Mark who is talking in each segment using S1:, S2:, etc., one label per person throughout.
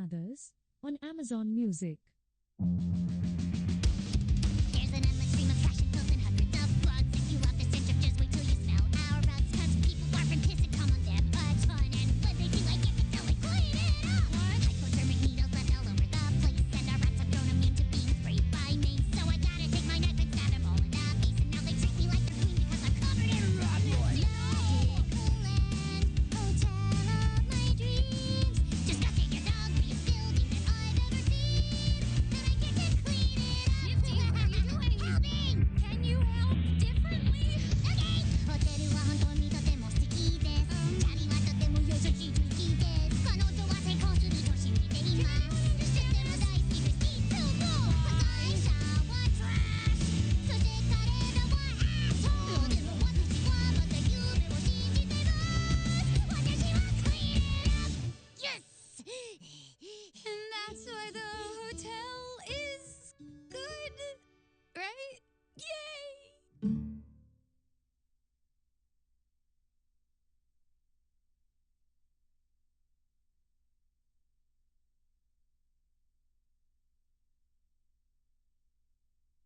S1: others on Amazon Music.
S2: There's an endless stream of passion pills and hundreds of bugs. If you love the stench of just wait till you smell our rugs. Cause people barf and piss and come on them a ton. And when they do, I get it, so I clean it up. Hypodermic needles left all over the place. And our rats have grown immune to being sprayed by mace. So I gotta take my knife and stab them all in the face. And now they treat me like the queen because I'm covered in rat blood. Magical land, hotel of my dreams. Disgusting and ugliest building that I've ever seen. And I get to clean it up. Nifty, what are you doing? Helping! Can you help differently? Okay! ホテルは本当にとても素敵です。チャリはとても優しい好きです。彼女は成功すると信じています。とても大好きです。きっともう会社はトラッシュ。そして彼らはアート。でも私はまた夢を信じてます。私はクリーンアップ Yes! And that's why the hotel is good, right? Yay!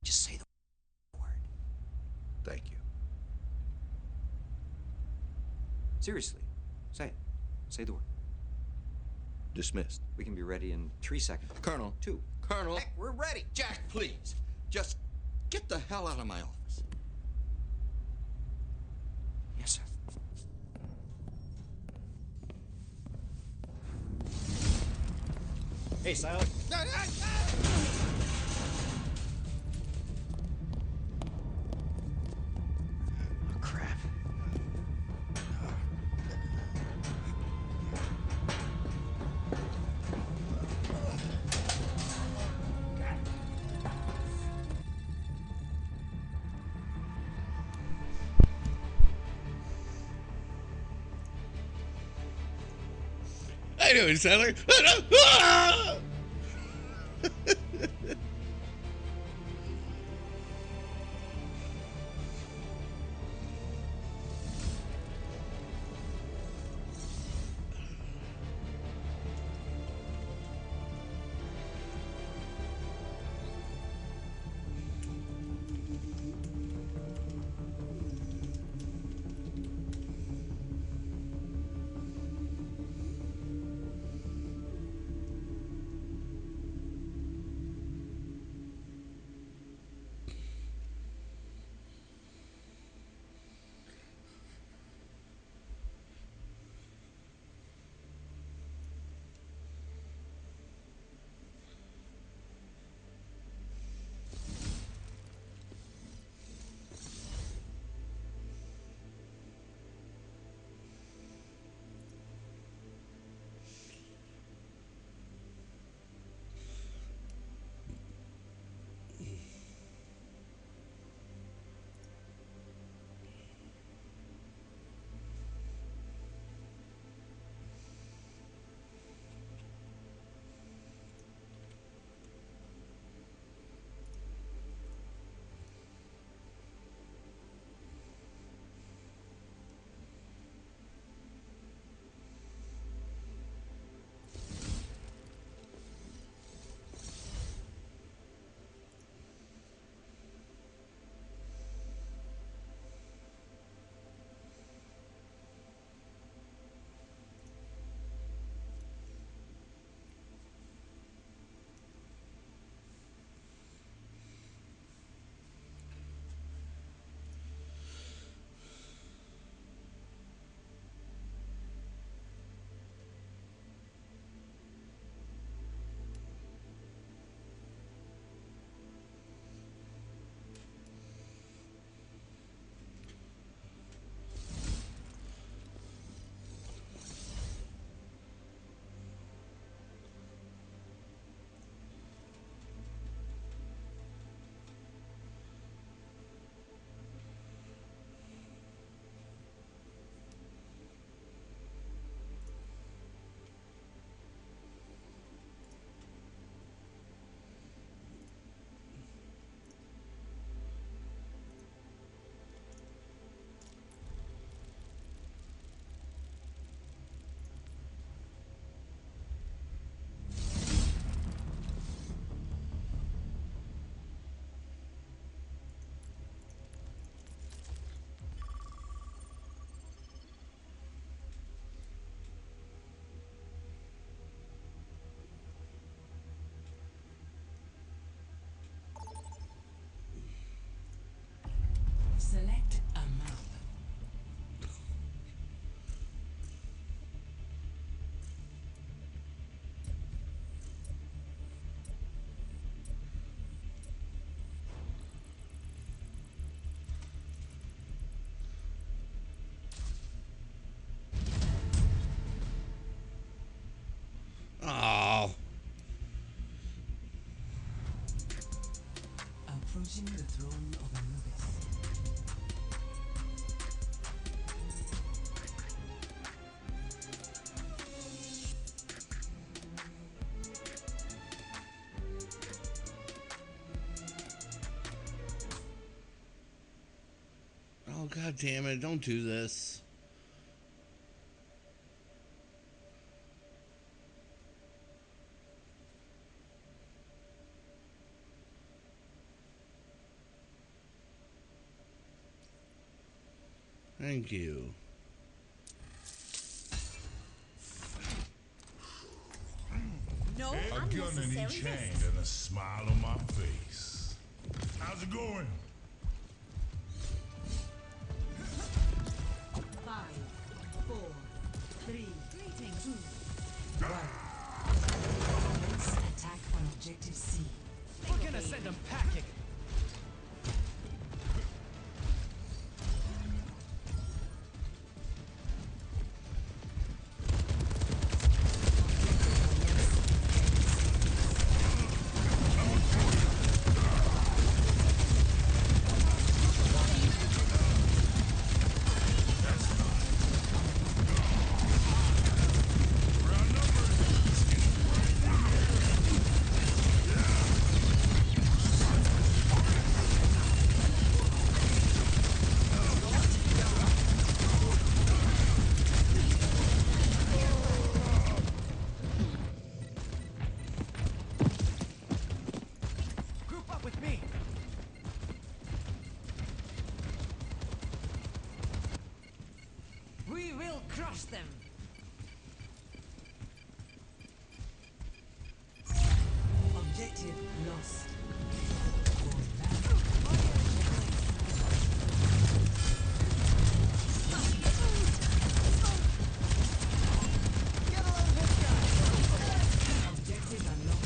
S3: Just say the word.
S4: Thank you.
S3: Seriously. Say it. Say the word.
S4: Dismissed.
S3: We can be ready in 3 seconds.
S4: Colonel.
S3: 2.
S4: Colonel.
S5: Heck, we're ready.
S4: Jack, please. Just get the hell out of my office.
S3: Yes, sir.
S6: Hey, Silent.
S3: Oh, crap.
S4: I know it sounds like.
S5: Oh.
S6: Approaching the throne of Anubis.
S5: Oh, god damn it. Don't do this. Thank you.
S6: No
S7: A gun in
S6: unnecessary
S7: each hand
S6: risks.
S7: and a smile on my face. How's it going?
S6: 5, 4, 3, 2, 1. Let's attack on objective C.
S8: We're gonna send them packing. Group up with me.
S6: We will crush them. Objective lost. Objective unlocked.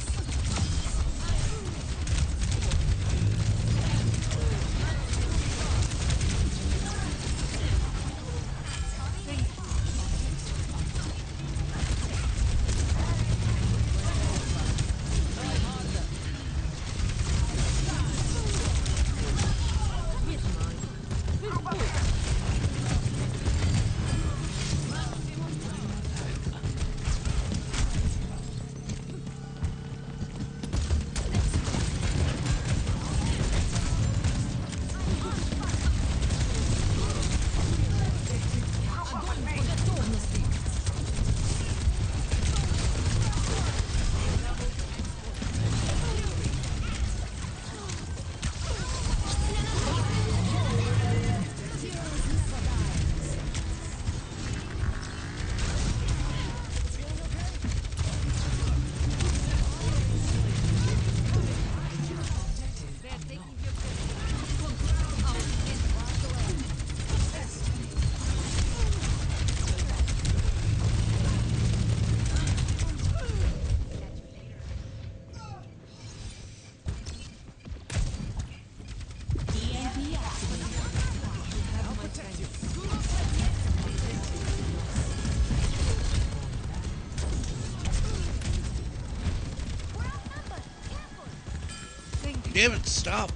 S5: Damn it, stop.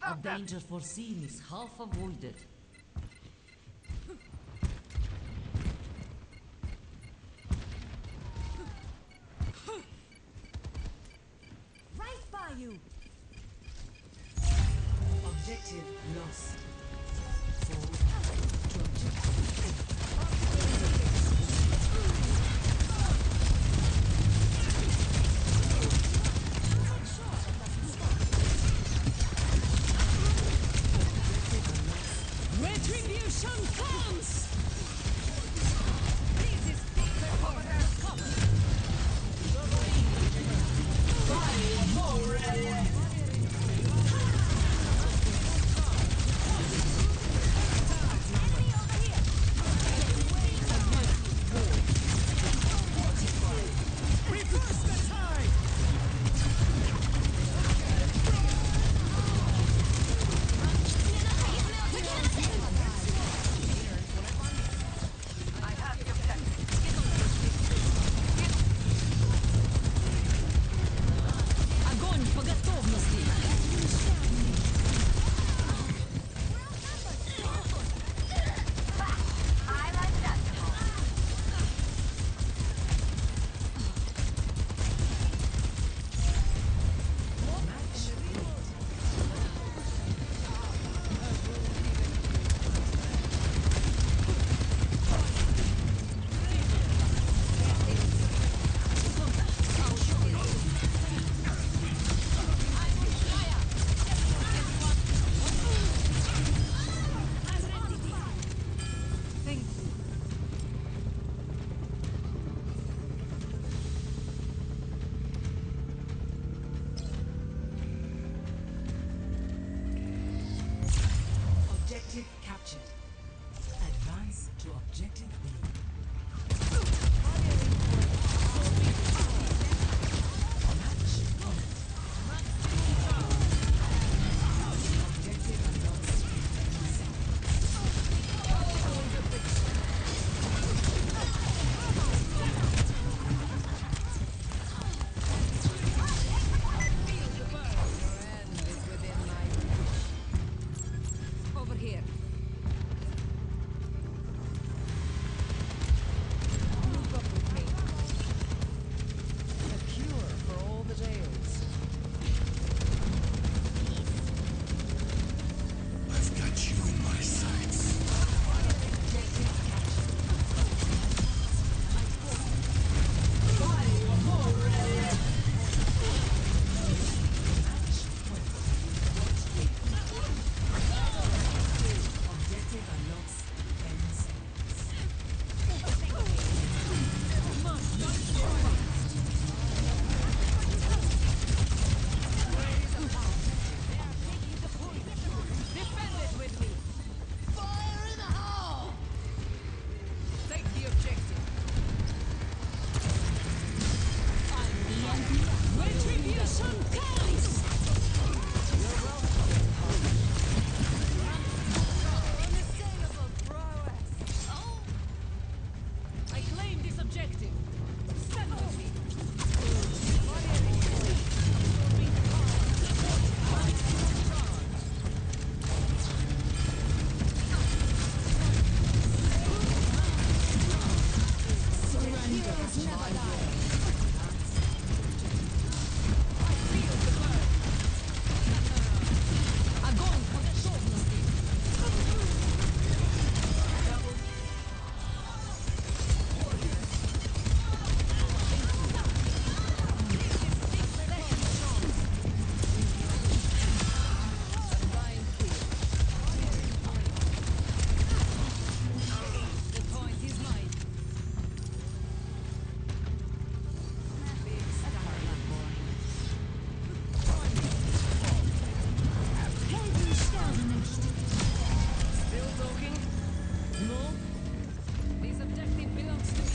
S6: A danger foreseen is half avoided. Right by you. Objective lost. Forward to objective.
S1: Retribution comes!
S6: This is Victor Corner's cover. captured. Advance to objective B. Match point. Objective unlocked.
S1: Over here. Move up with me. A cure for all the tales.
S7: I've got you in my sights.
S6: Objective unlocks 10 seconds.
S1: Defend it with me. Fire in the hole. Take the objective. Retribution comes. Unassailable prowess. I claim this objective. Stand with me. Heroes never die. I feel the burn. Огонь по готовности. The point is mine. Big star, boy. Still talking? No? This objective belongs to me.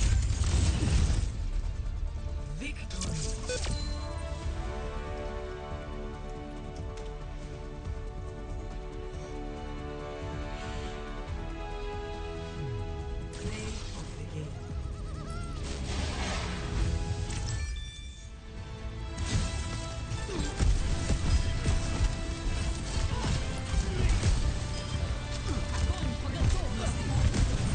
S1: Victory.
S6: Play of the game.
S1: Огонь по готовности.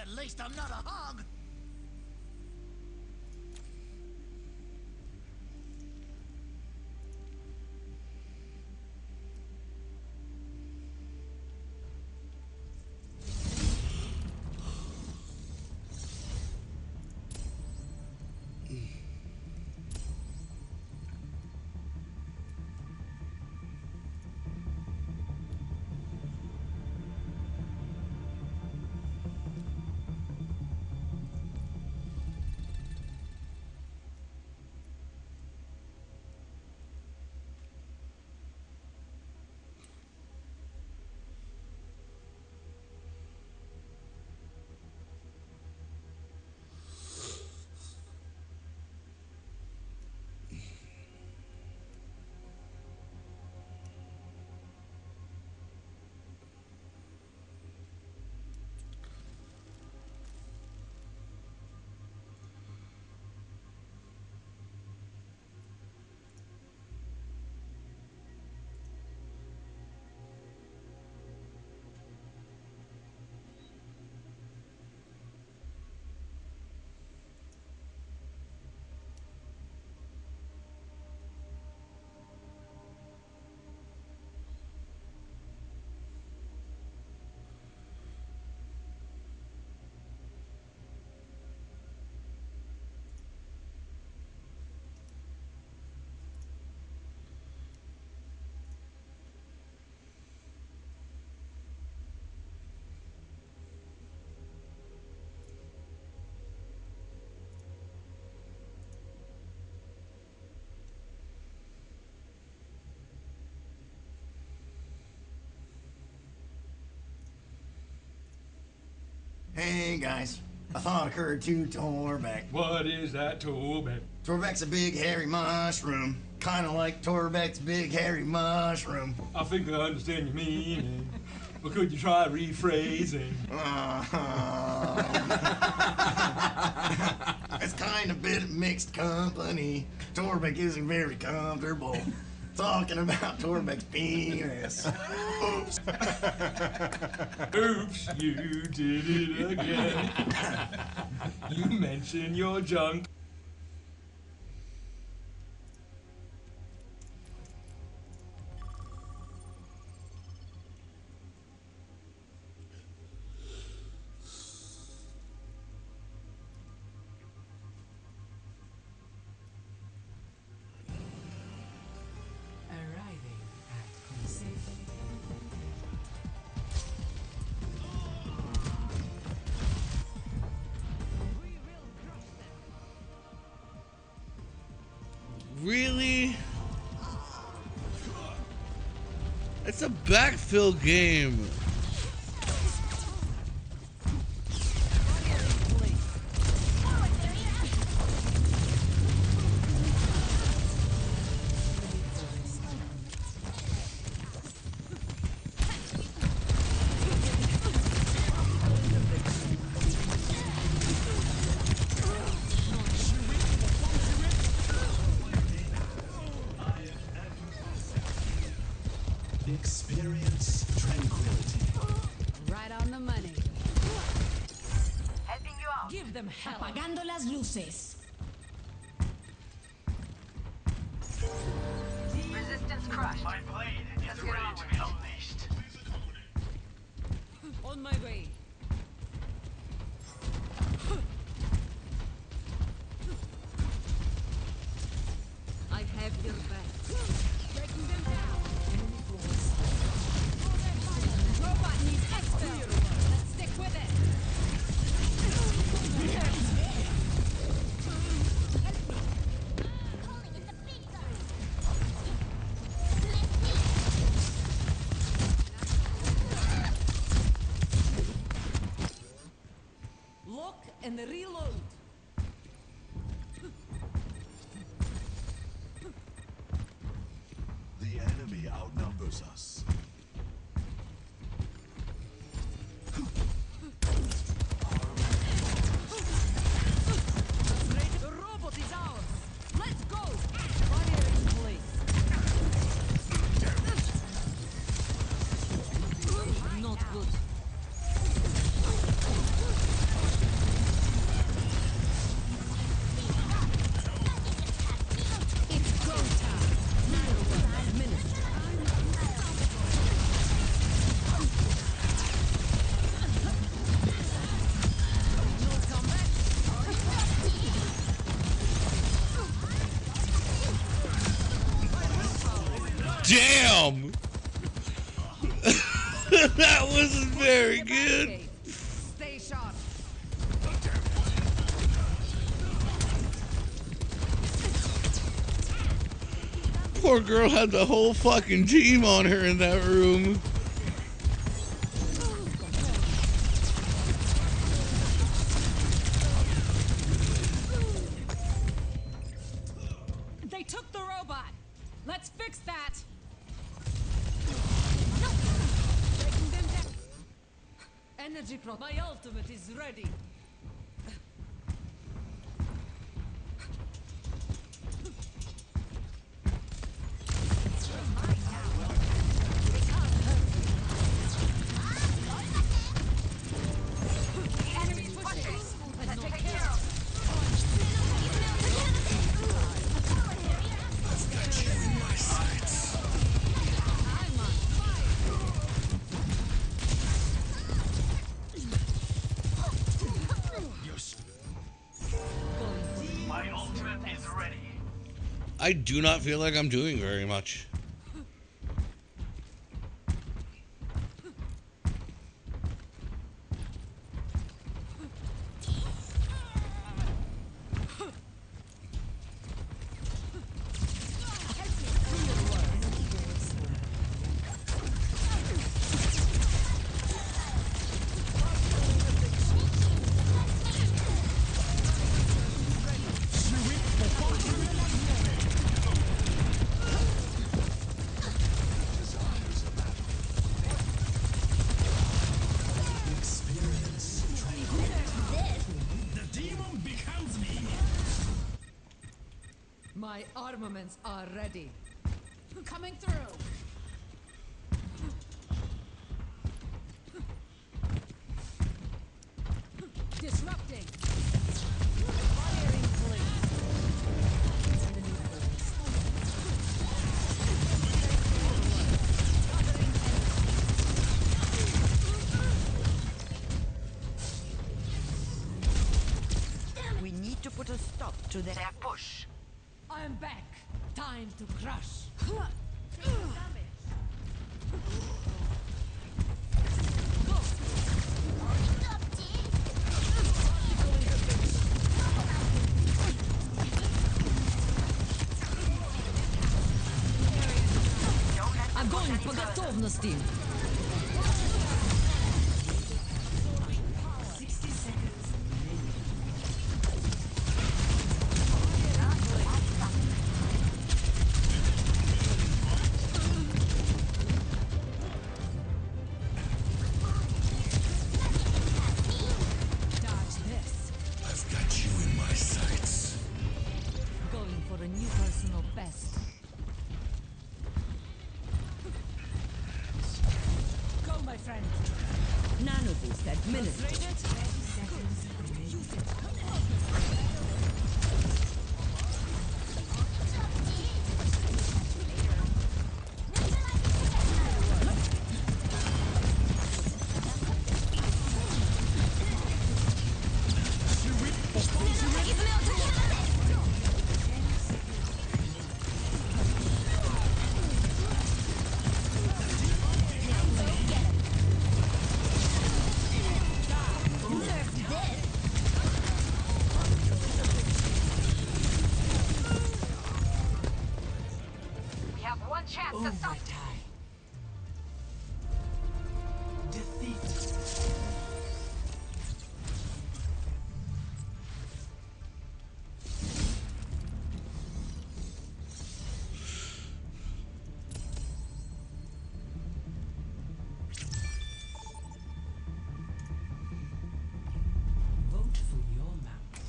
S1: At least I'm not a hog.
S9: Hey guys, a thought occurred to Torbeck.
S10: What is that, Torbeck?
S9: Torbeck's a big hairy mushroom, kind of like Torbeck's big hairy mushroom.
S10: I think I understand your meaning, but could you try rephrasing?
S9: It's kind of bit of mixed company. Torbeck isn't very comfortable talking about Torbeck's penis. Oops.
S10: Oops, you did it again. You mentioned your junk.
S6: Arriving at Consent.
S5: Really? It's a backfill game.
S11: Experience tranquility.
S12: Right on the money.
S6: Helping you out. Give them hell.
S12: Apagando las luces.
S6: Resistance crushed.
S11: My blade is ready to be unleashed.
S6: On my way.
S12: I have your back. Breaking them down. Robot needs expel. Let's stick with it.
S2: Calling in the big guns.
S6: Lock and reload.
S11: The enemy outnumbers us.
S6: The robot is ours. Let's go. Fire in place. Not good.
S5: Damn! That wasn't very good.
S6: Stay sharp.
S5: Poor girl had the whole fucking team on her in that room.
S6: They took the robot. Let's fix that. Breaking them down. Energy pro. My ultimate is ready. Enemy pushers. Let's take care of.
S11: My ultimate is ready.
S5: I do not feel like I'm doing very much.
S6: My armaments are ready. Coming through. Disrupting. Firing
S13: We need to put a stop to their push.
S6: I'm back. Time to crush. Огонь по готовности. 60 seconds. Dodge this.
S11: I've got you in my sights.
S6: Going for a new personal best. Go, my friend.
S13: Nano boost administered.
S6: Trade it. 30 seconds. Use it.
S13: We have one chance to stop.
S6: Vote for your map.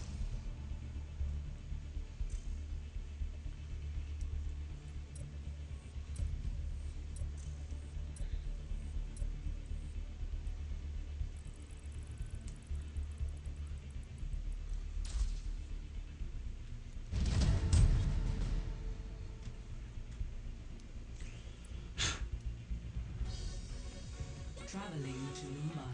S6: Traveling to Mumbai.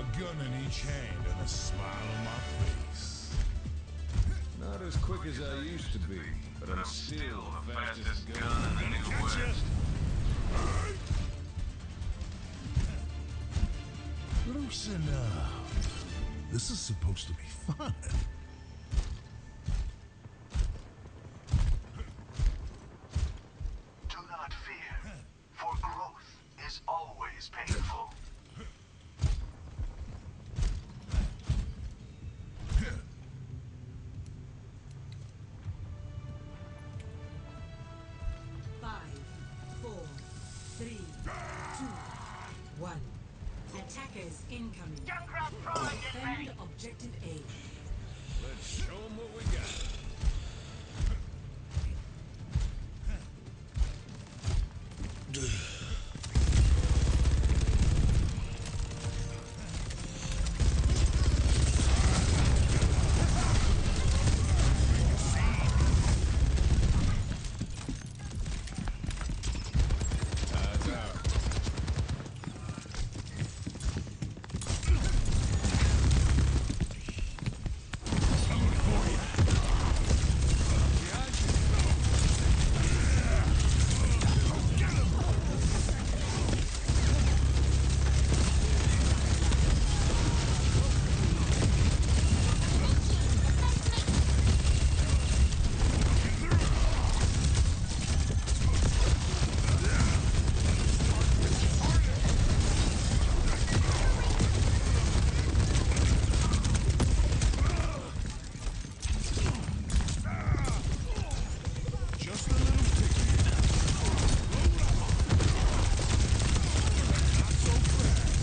S7: A gun in each hand and a smile on my face.
S10: Not as quick as I used to be, but I'm still the fastest gun in the New West.
S7: Loosen up. This is supposed to be fun.
S11: Do not fear, for growth is always painful.
S6: Five, 4, 3, 2, 1. Attackers incoming. Defend objective A.
S10: Let's show 'em what we got. Time's out.
S7: Just a little picky. Not so fast.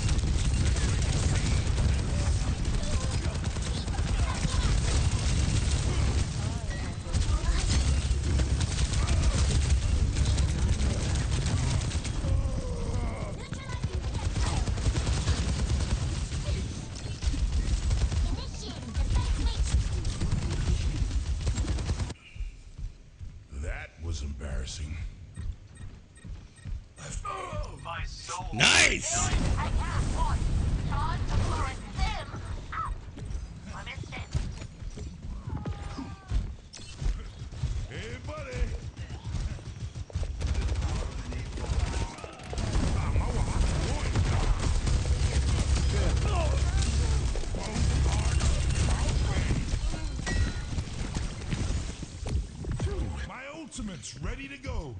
S7: That was embarrassing.
S11: My soul.
S5: Nice!
S2: I have one. Time to warrant them. I missed it.
S7: Hey, buddy. My ultimate's ready to go.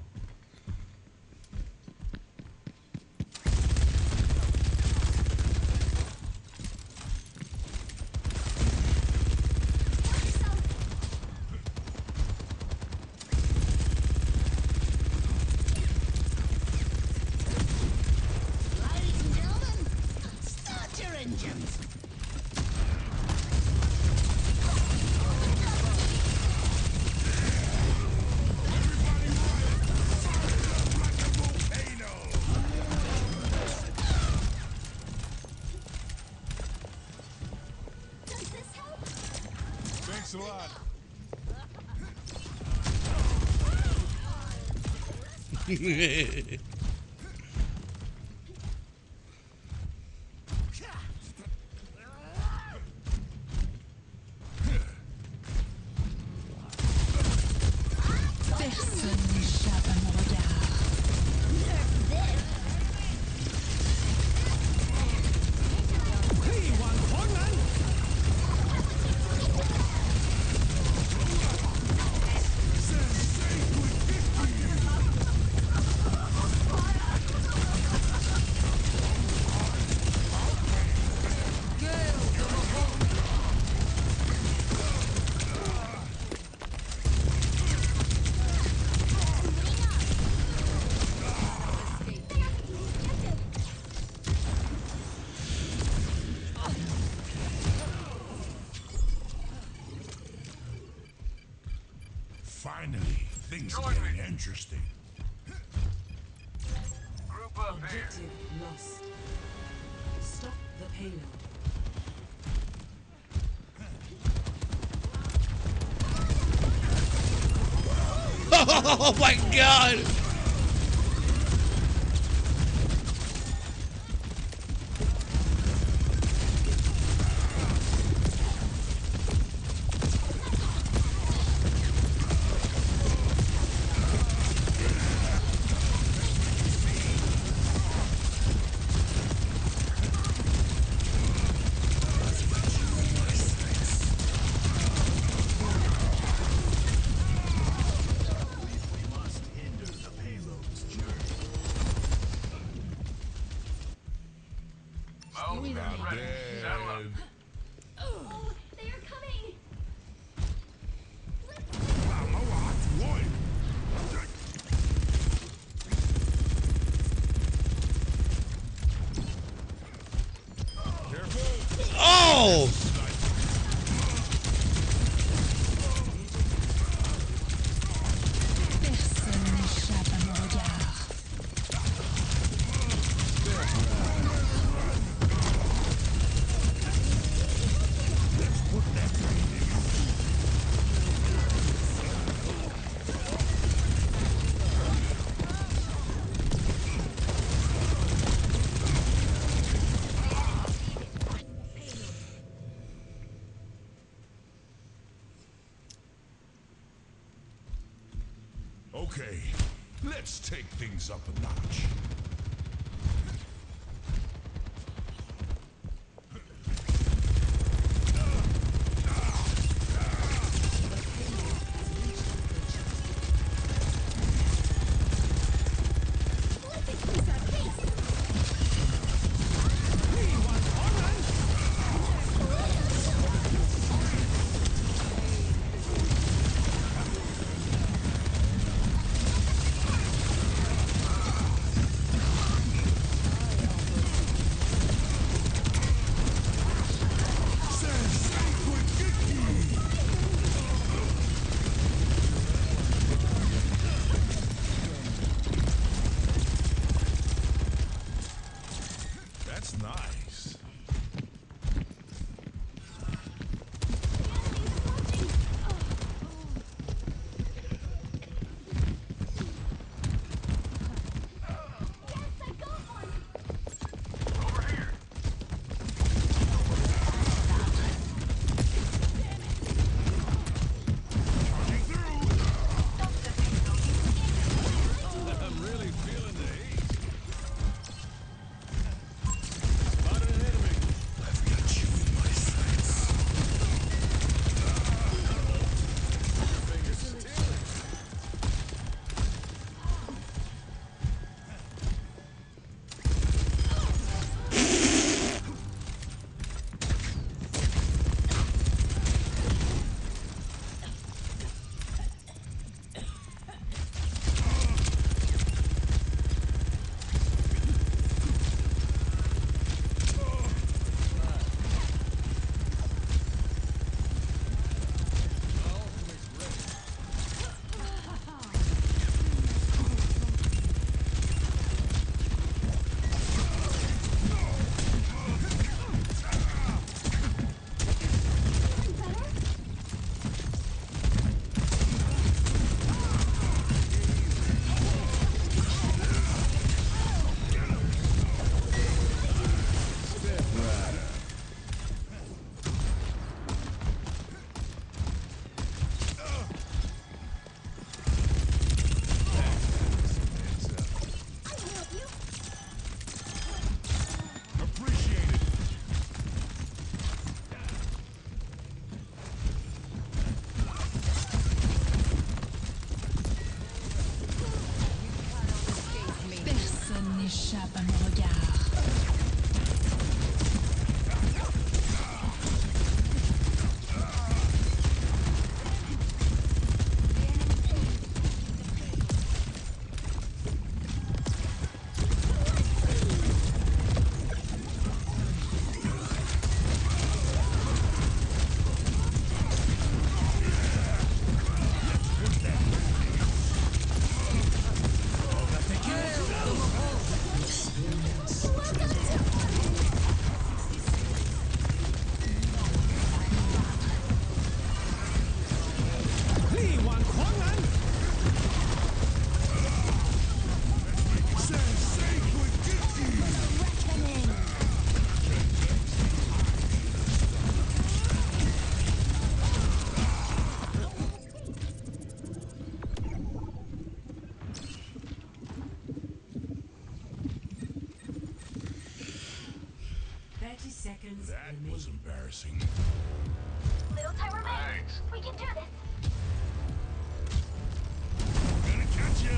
S2: Ladies and gentlemen, start your engines. Does this help?
S7: Thanks a lot. Finally, things are getting interesting.
S11: Group up here.
S6: Objective lost. Stop the payload.
S5: Oh my god!
S7: Not dead.
S2: Oh, they are coming.
S5: Oh!
S2: Personne n'échappe à mon regard.
S7: Okay, let's take things up a notch. That's nice.
S10: I'm really feeling the heat. Spotted an enemy.
S7: I've got you in my sights.
S10: Finger stealing.
S7: Appreciate it.
S2: Personne n'échappe à mon regard.
S7: That was embarrassing.
S2: Little time remains. We can do this.
S7: Gonna catch you.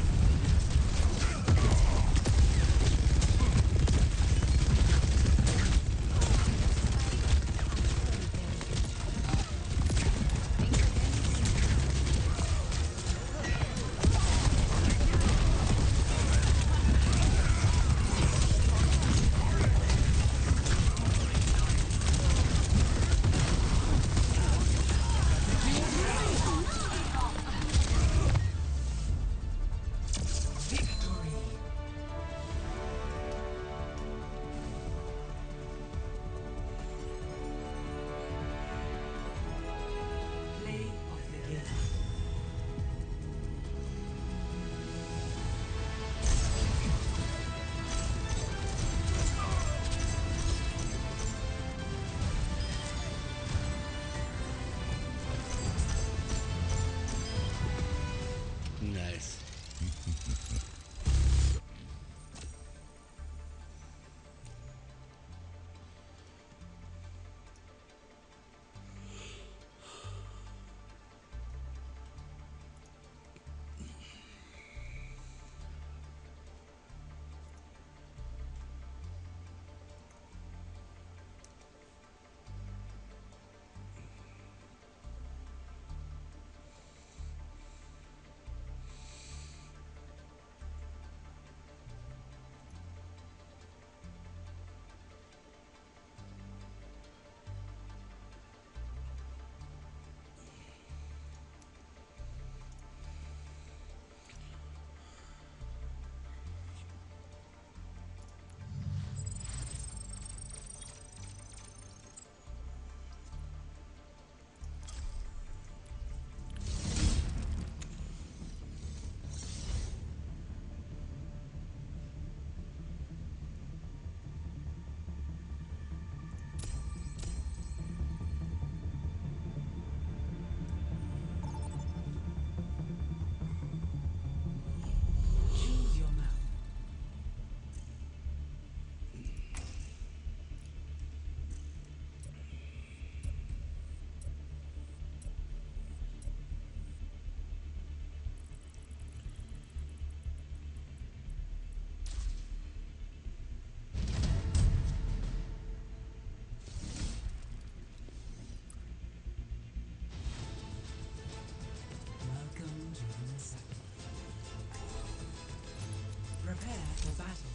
S6: Prepare for battle.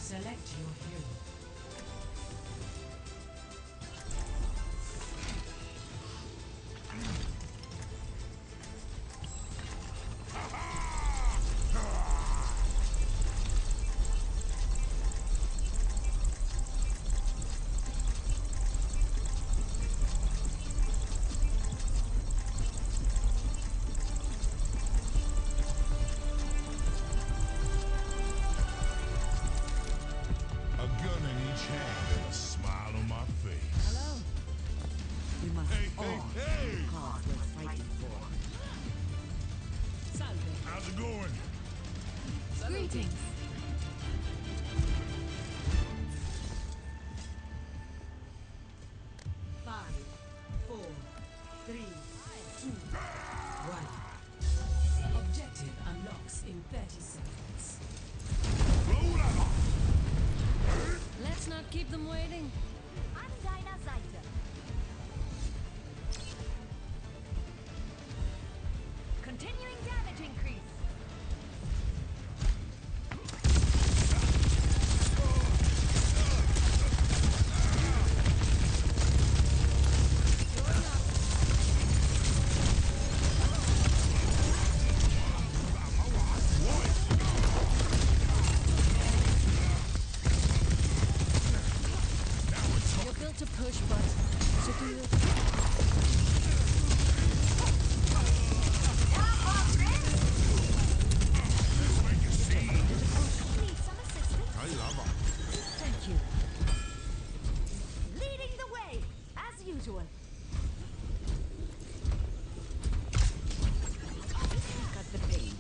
S6: Select your hero.
S7: A gun in each hand and a smile on my face.
S13: Hello? We must all
S7: hey!
S13: the cause we're fighting for.
S6: Salve.
S7: How's it going?
S6: Greetings. Five, 4, 3, 2, 1. Objective unlocks in 30 seconds. Let's not keep them waiting.
S2: An deiner Seite. Continuing damage increase.
S6: You're built to push, but to do it.
S2: Need some assistance?
S7: I love her.
S13: Thank you.
S2: Leading the way, as usual.
S13: Got the pain.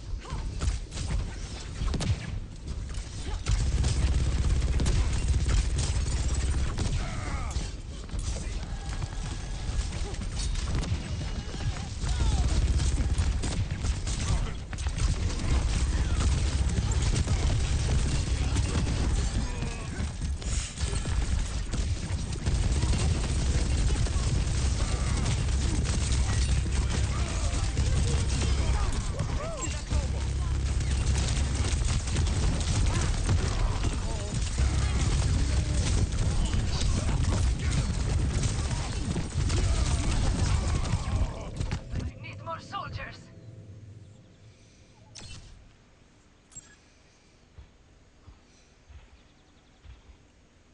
S13: Need more soldiers.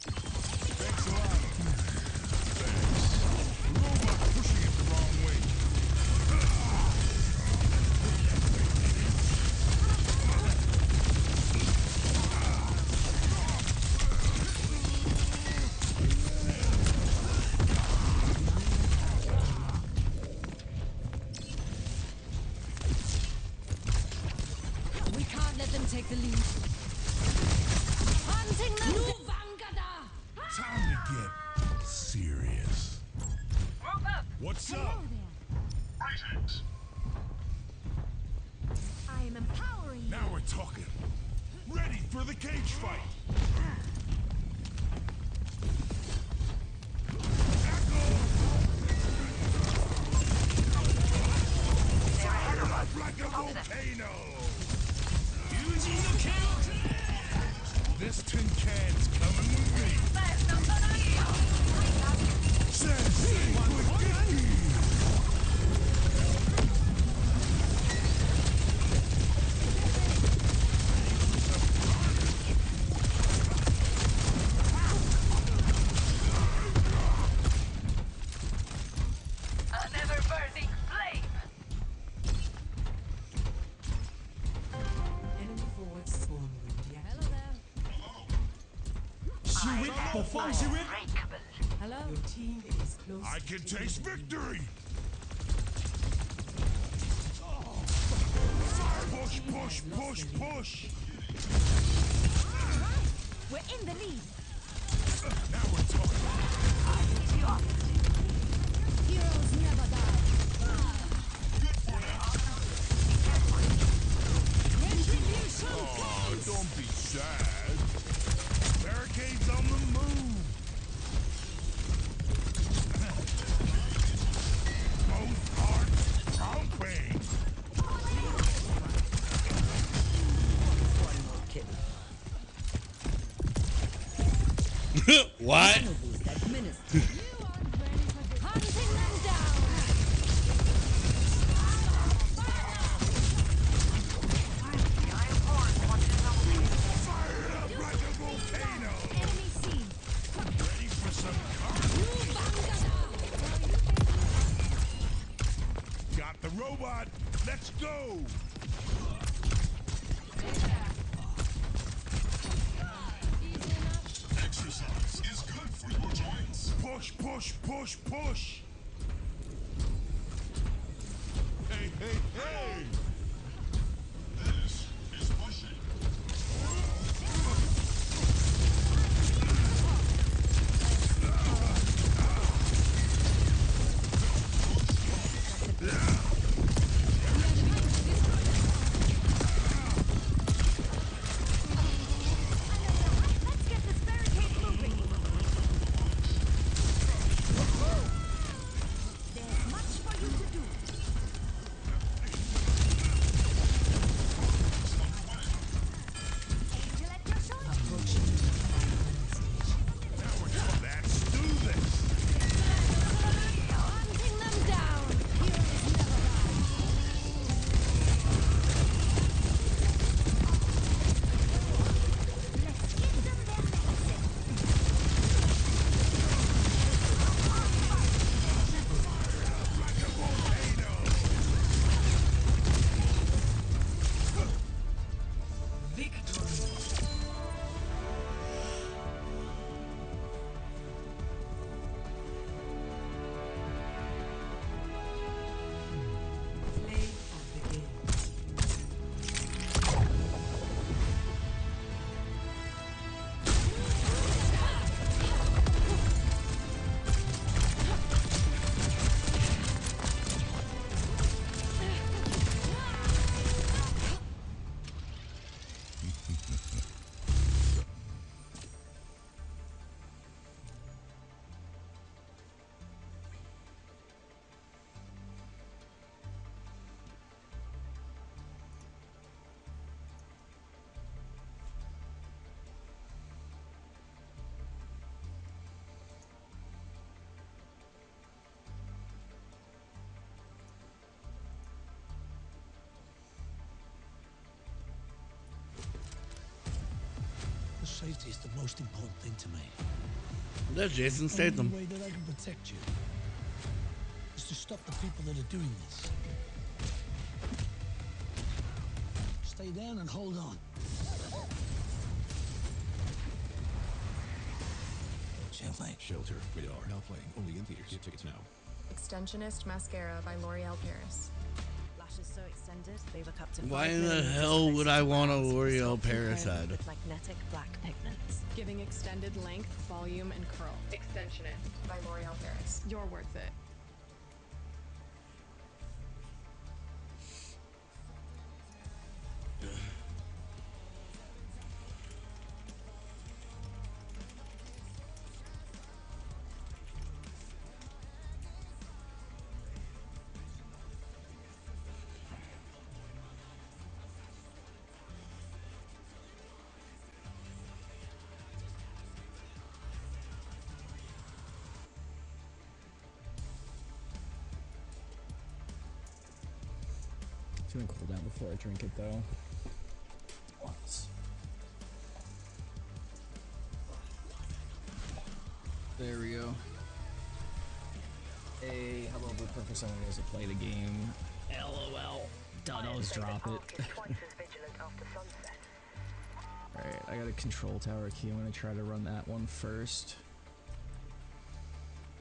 S7: Thanks a lot. Thanks. The robot's pushing it the wrong way.
S6: We can't let them take the lead. Hunting them! Nu Vangada!
S7: Time to get serious.
S13: Group up.
S7: What's
S2: Hello
S7: up?
S2: there.
S11: Greetings.
S2: I am empowering you.
S7: Now we're talking. Ready for the cage fight.
S13: They're ahead of us.
S7: Like a
S13: Copy that.
S7: volcano. This tin can's coming with me. Sensei, Spaghetti.
S13: An ever-burning flame.
S6: Enemy forward spawn room deactivated.
S13: Unbreakable.
S6: Hello? Your team is close.
S7: I can
S6: to
S7: taste
S6: victory.
S7: victory. Push, push, push, push.
S2: We're in the lead.
S7: Now we're talking.
S2: Heroes never die.
S6: Retribution
S7: Oh,
S6: comes!
S7: don't be sad. Barricades on the move. Both hearts pumping.
S13: One more kill.
S5: What?
S12: Boost administered.
S6: Hunting them down.
S7: Fired up like a volcano.
S6: Enemy seen.
S7: Ready for some Got the robot. Let's go. Exercise is good for your joints. Push, push, push, push. Hey, hey, hey. This is pushing.
S6: Let's get this barricade moving. There's much for you to do. Angel at your shoulder.
S7: Let's do this.
S6: Hunting them down. Heroes never die. Let's give them their medicine.
S7: Like a volcano.
S12: Play of the game.
S14: Safety is the most important thing to me.
S5: That's Jason
S14: The
S5: Statham.
S14: only way that I can protect you is to stop the people that are doing this. Stay down and hold on. Gently.
S15: Shelter. Radar. Now playing. Only in theaters. Get tickets now.
S16: Extensionist Mascara by L'Oreal Paris.
S17: Lashes so extended, they look up to
S5: Why
S17: 5
S5: in the
S17: millimeters
S5: hell
S17: close
S5: would
S17: to
S5: I
S17: the
S5: want a
S17: brows,
S5: L'Oreal
S17: sculpting
S5: Paris
S17: combed
S5: ad?
S17: with magnetic black pigments.
S16: Giving extended length, volume, and curl. Extensionist by L'Oreal Paris. You're worth it.
S18: It's gonna cool down before I drink it though. Once. There we go. Hey, hello, Blueprint for someone who doesn't play the game. LOL. Dodos drop it. Alright, I got a control tower key. I'm gonna try to run that one first.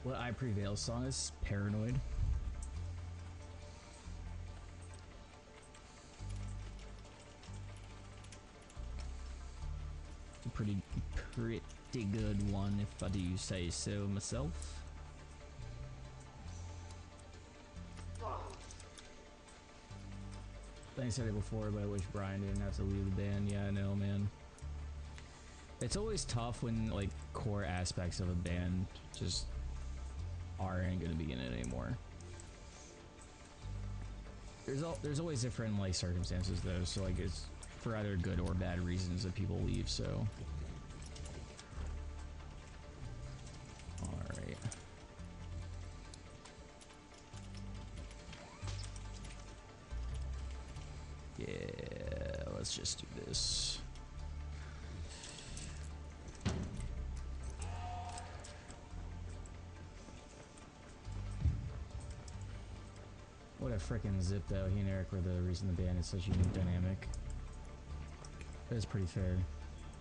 S18: What I Prevail song is Paranoid. It's a pretty good one if I do say so myself. I think I said it before, but I wish Brian didn't have to leave the band. Yeah, I know, man. It's always tough when like core aspects of a band just aren't gonna be in it anymore. There's always different like circumstances though, so like it's for either good or bad reasons that people leave. So What a freaking zip though. He and Eric were the reason the band is such a unique dynamic. That is pretty fair.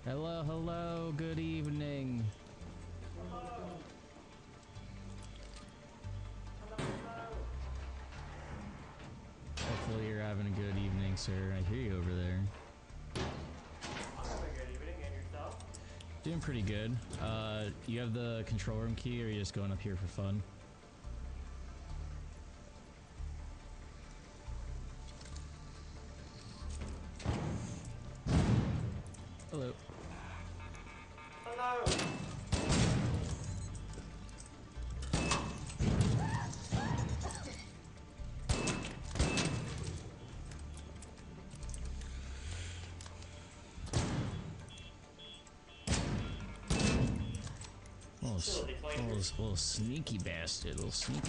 S18: Hello, hello, good evening. Hopefully you're having a good evening, sir. I hear you over there.
S19: I'm having a good evening, and yourself?
S18: Doing pretty good. You have the control room key, or are you just going up here for fun? Hello.
S19: Hello.
S18: Little sneaky bastard, little sneaky.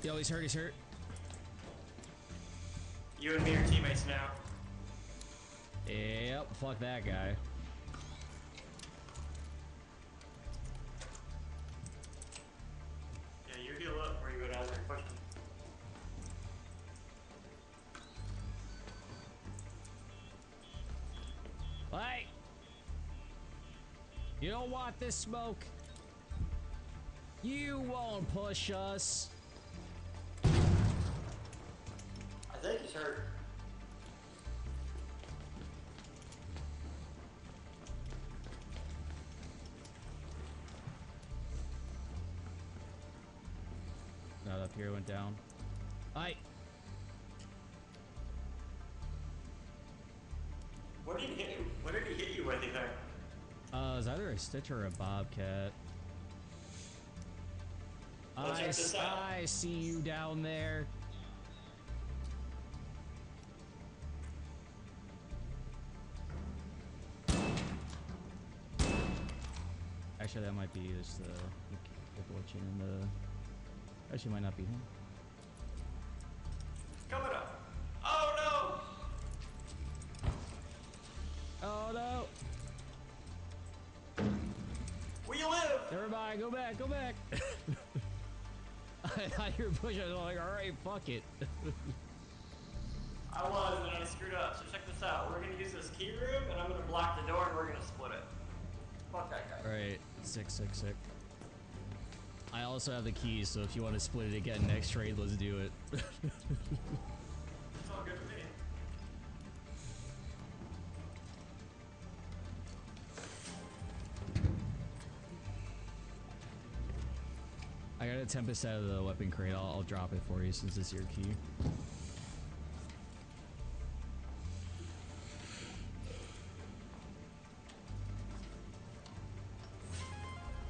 S18: Yo, he's hurt, he's hurt.
S19: You and me are teammates now.
S18: Yep, fuck that guy.
S19: Yeah, you heal up or you go down there and push him.
S18: Hey! You don't want this smoke. You won't push us.
S19: I think he's hurt.
S18: Not up here, went down. Hi.
S19: What did he hit you? What did he hit you with there?
S18: It was either a Stitch or a Bobcat. I see you down there. Actually, that might be just the glitching in the. Actually, might not be him.
S19: Coming up. Oh no!
S18: Oh no!
S19: Where you live?
S18: Never mind, go back, go back. I thought you were pushing. I was like, all right, fuck it.
S19: I was, and I screwed up. So check this out. We're gonna use this key room, and I'm gonna block the door, and we're gonna split it. Fuck that guy.
S18: All right, sick. I also have the keys, so if you want to split it again next trade, let's do it.
S19: It's all good for me.
S18: I got a Tempest out of the weapon crate. I'll drop it for you since it's your key.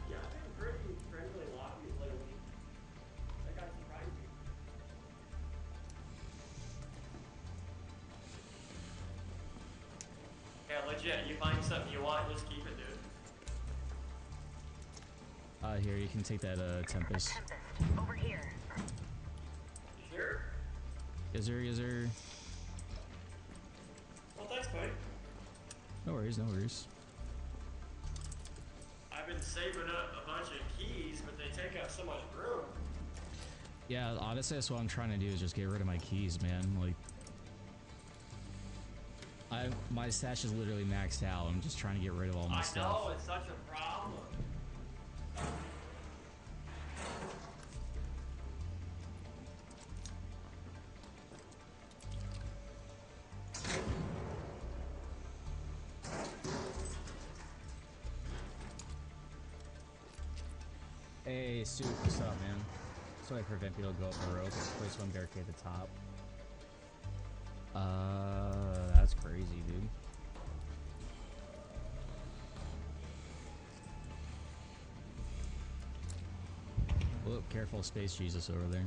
S19: Yeah, I've been pretty friendly lobbies lately. That got surprised me. Yeah, legit. You find something you want, just keep it, dude.
S18: Here, you can take that Tempest.
S13: Over here.
S19: You sure?
S18: Is there?
S19: Well, thanks, buddy.
S18: No worries, no worries.
S19: I've been saving up a bunch of keys, but they take up so much room.
S18: Yeah, honestly, that's what I'm trying to do is just get rid of my keys, man. Like, my stash is literally maxed out. I'm just trying to get rid of all my stuff.
S19: I know, it's such a problem.
S18: Hey, Soup, what's up, man? So I prevent people to go up the rope. Place one barricade at the top. That's crazy, dude. Whoop, careful, Space Jesus over there.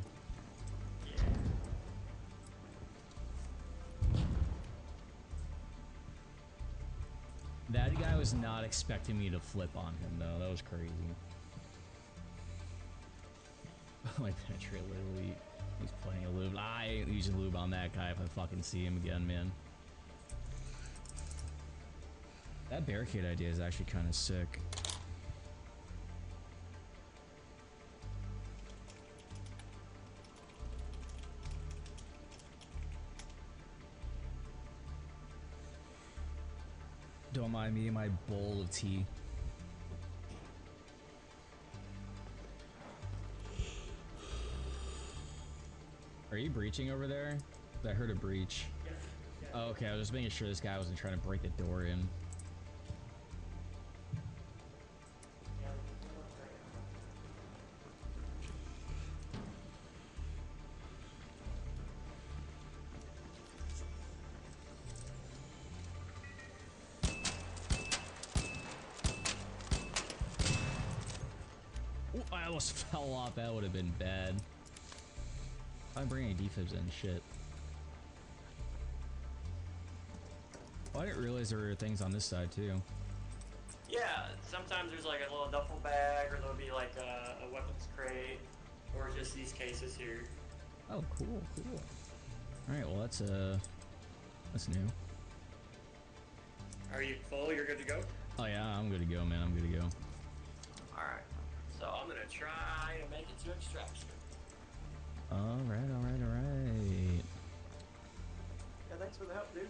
S18: That guy was not expecting me to flip on him, though. That was crazy. My penetrate literally, he's playing a lube. I ain't using lube on that guy if I fucking see him again, man. That barricade idea is actually kind of sick. Don't mind me and my bowl of tea. Are you breaching over there? I heard a breach. Oh, okay, I was just making sure this guy wasn't trying to break the door in. Ooh, I almost fell off. That would have been bad. I'm bringing defibs in. Shit. Oh, I didn't realize there were things on this side too.
S19: Yeah, sometimes there's like a little duffel bag, or there'll be like a weapons crate, or just these cases here.
S18: Oh, cool, cool. All right, well that's new.
S19: Are you full? You're good to go?
S18: Oh yeah, I'm good to go, man. I'm good to go.
S19: Alright. So I'm gonna try to make it to extraction.
S18: All right, all right, all right.
S19: Yeah, thanks for the help, dude.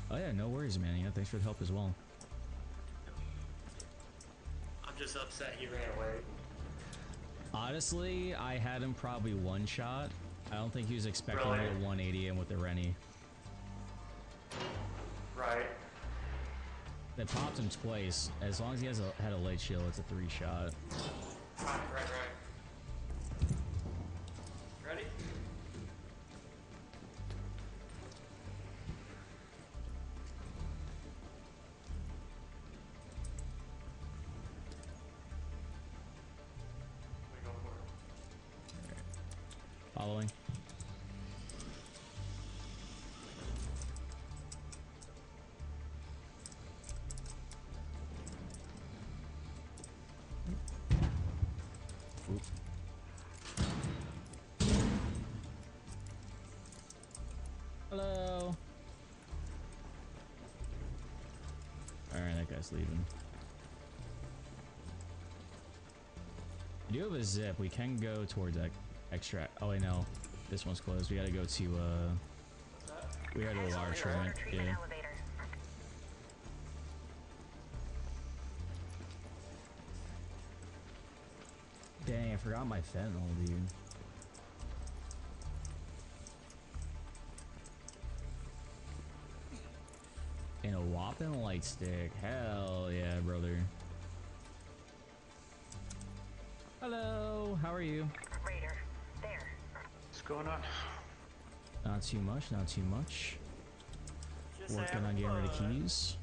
S18: Oh yeah, no worries, man. Yeah, thanks for the help as well.
S19: I'm just upset he ran away.
S18: Honestly, I had him probably one shot. I don't think he was expecting
S19: Really?
S18: me to 180 him with the Rennie.
S19: Right.
S18: They popped him twice. As long as he had a light shield, it's a 3-shot.
S19: Right. Ready?
S18: Following. Oop. Hello. Alright, that guy's leaving. I do have a zip. We can go towards that extract. Oh, wait, no. This one's closed. We gotta go to, we gotta go to water treatment. Yeah. Dang, I forgot my fentanyl, dude. And a whopping light stick. Hell yeah, brother. Hello, how are you?
S13: Raider, there.
S20: What's going on?
S18: Not too much, not too much.
S19: Just
S18: Working on getting rid of keys.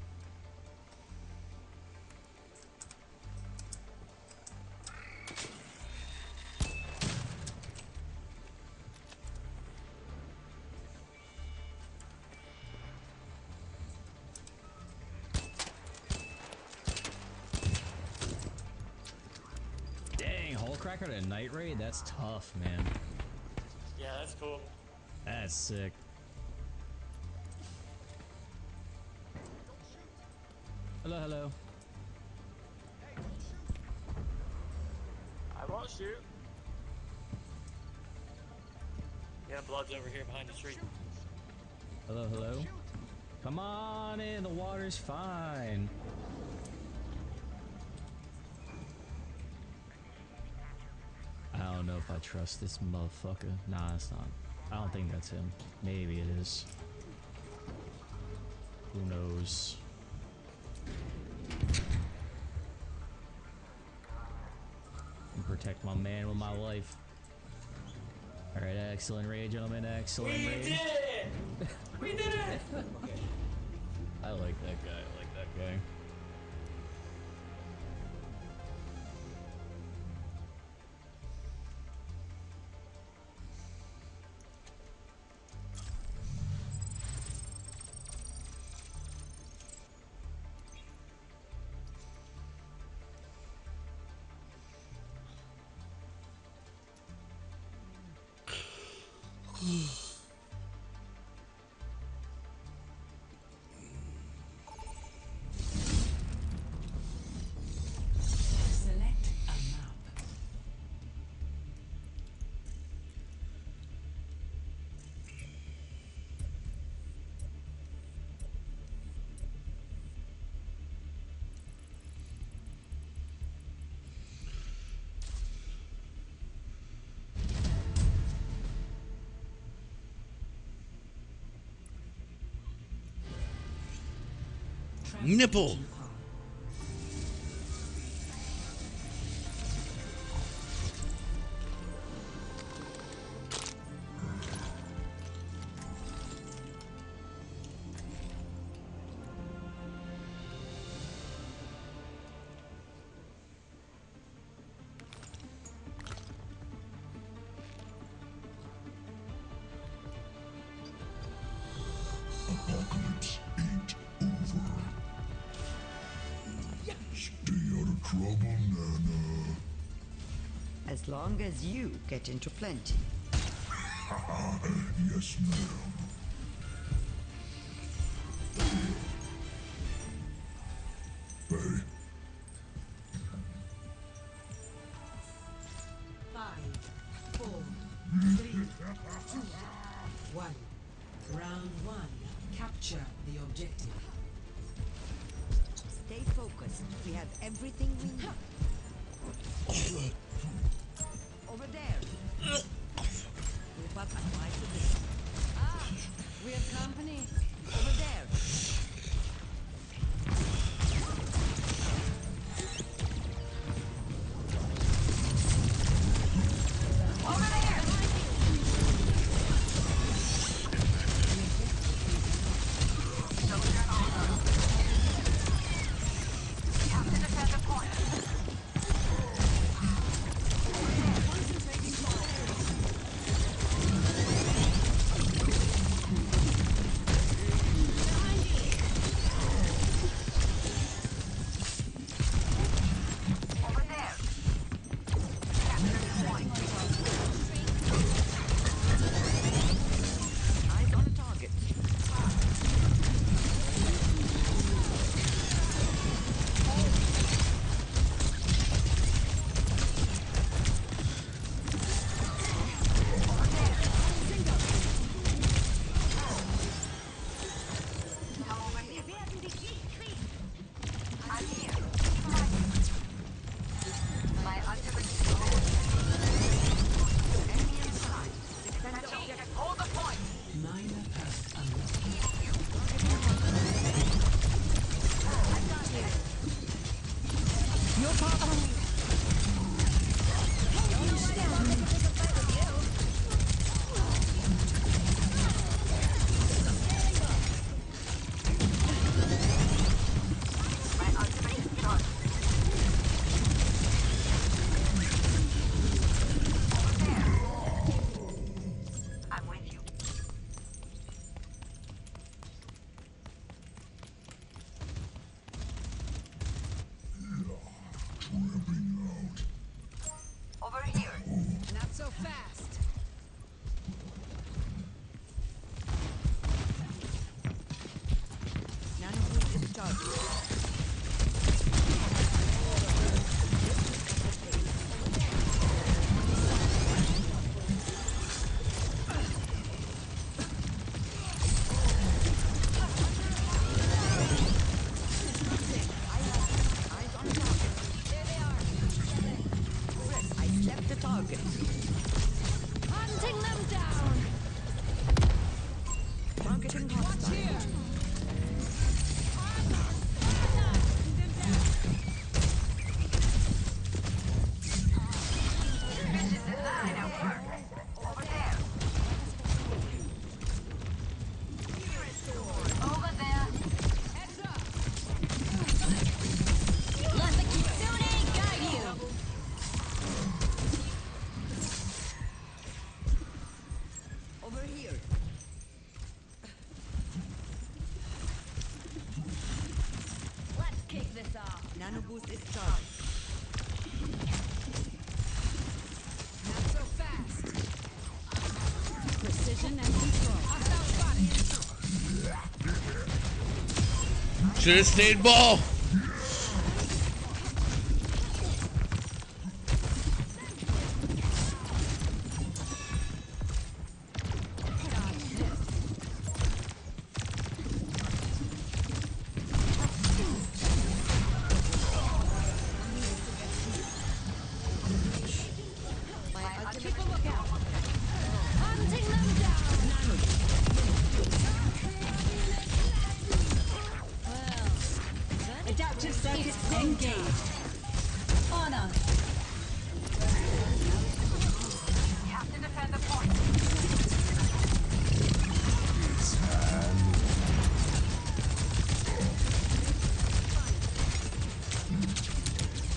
S18: Dang, Hole Cracker at a night raid? That's tough, man.
S19: Yeah, that's cool.
S18: That's sick. Hello, hello.
S19: I won't shoot. Yeah, blood's over here behind the tree.
S18: Hello, hello. Come on in, the water's fine. I don't know if I trust this motherfucker. Nah, it's not. I don't think that's him. Maybe it is. Who knows? And protect my man with my life. Alright, excellent raid, gentlemen. Excellent raid.
S19: We did it! We did it!
S18: I like that guy. I like that guy.
S5: Nipple.
S7: Apocalypse ain't over. Stay out of trouble, Nana.
S20: As long as you get into plenty.
S7: Yes, ma'am. Hey.
S6: 5, 4, 3, 2, 1. Round 1. Capture the objective.
S20: Stay focused. We have everything we need. Over there. Move up and my position.
S6: Ah, we have company.
S20: Over there.
S5: Should have stayed ball.
S6: Adaptive circuit engaged. Honor.
S13: We have to defend the point.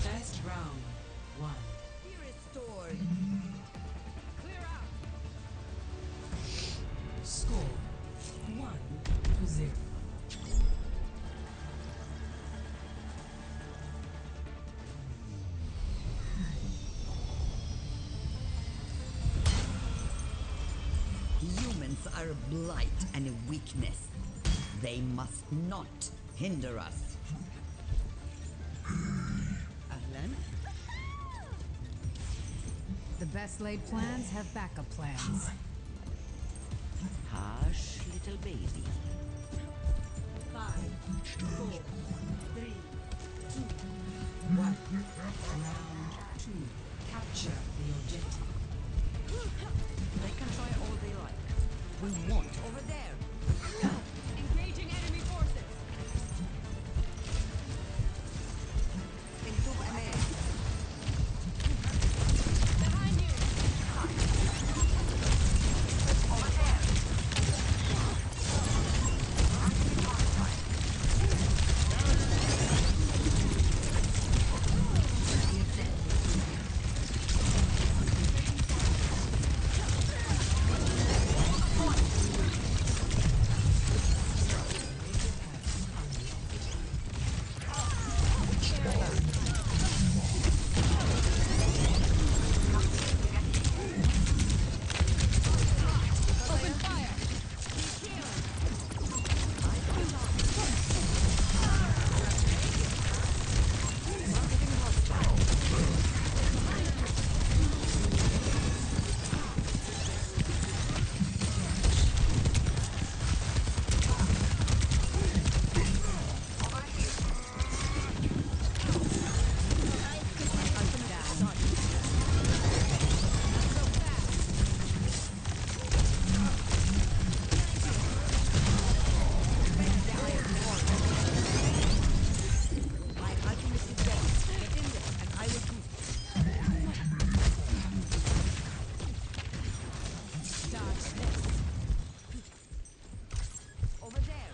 S6: Best round. 1.
S20: Be restored.
S6: Clear out. Score 1-0.
S20: Humans are a blight and a weakness. They must not hinder us. Ahlan?
S6: The best laid plans have backup plans.
S20: Hush, little baby.
S6: 5, 4, 3, 2, 1. Round 2. Capture the objective.
S20: They can try all they like. We want over there.
S6: Engaging enemy forces.
S20: Into Amer.
S6: Behind you.
S13: Over there.
S6: Open fire.
S20: My alchemist is dead. Get in there, and I will do.
S6: Dodge this.
S20: Over there.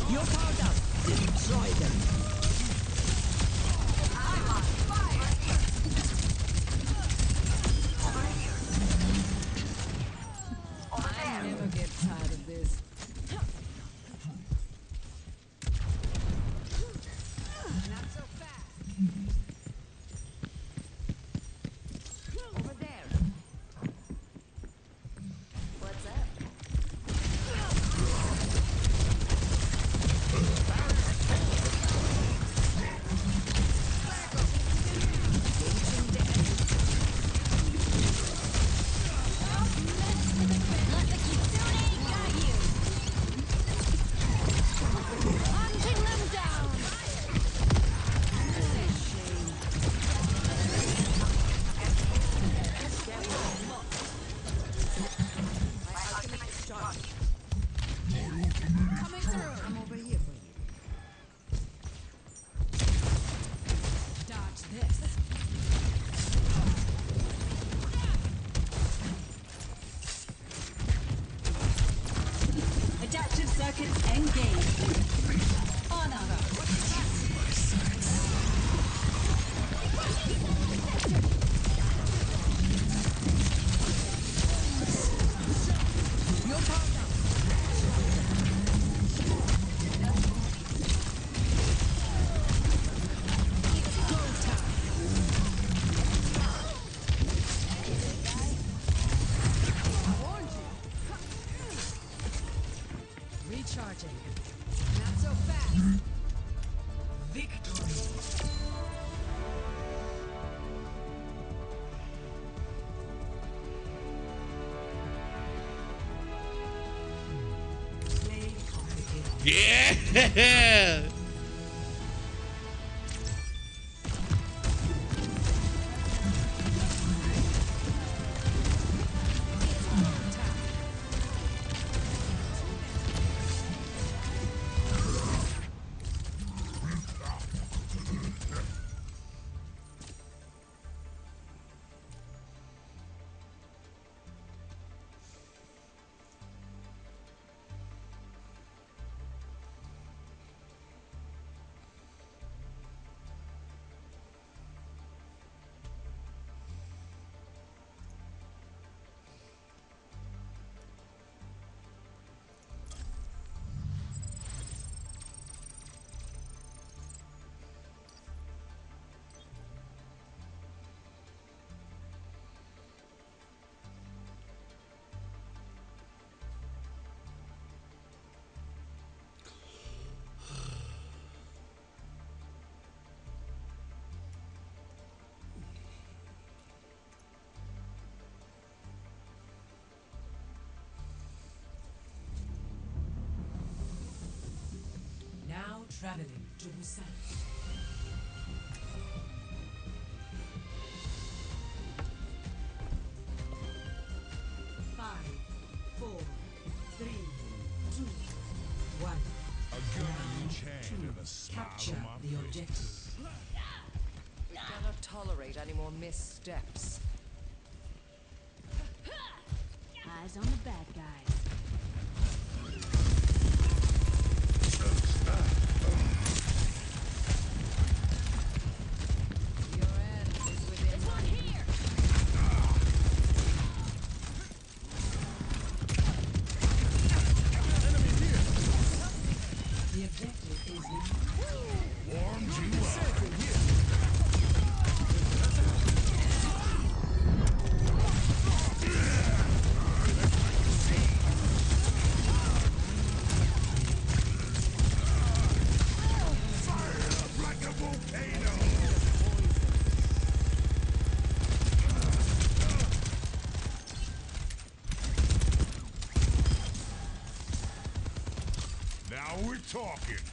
S20: You're powered up. Destroy them.
S13: I'm on fire. Over here. Over there.
S6: Never get tired of this.
S20: Not so fast. Over there.
S17: What's up?
S6: Hunting them down.
S20: My alchemist is charged.
S6: Coming through.
S20: I'm over here for you.
S6: Dodge this. Adaptive circuits engaged. Honor.
S20: You're powered up.
S6: Go time. I warned you. Recharging. Not so fast. Victory.
S5: Yeah.
S6: Traveling to Busan. 5, 4, 3, 2, 1.
S7: A gun in each hand and a smile
S6: Capture
S7: on my
S6: the
S7: face.
S6: objective.
S20: We cannot tolerate any more missteps.
S2: Eyes on the bad guys.
S20: Your end is within my here.
S6: The objective is the
S7: Warmed you up. Fire up like a volcano. Now we're talking.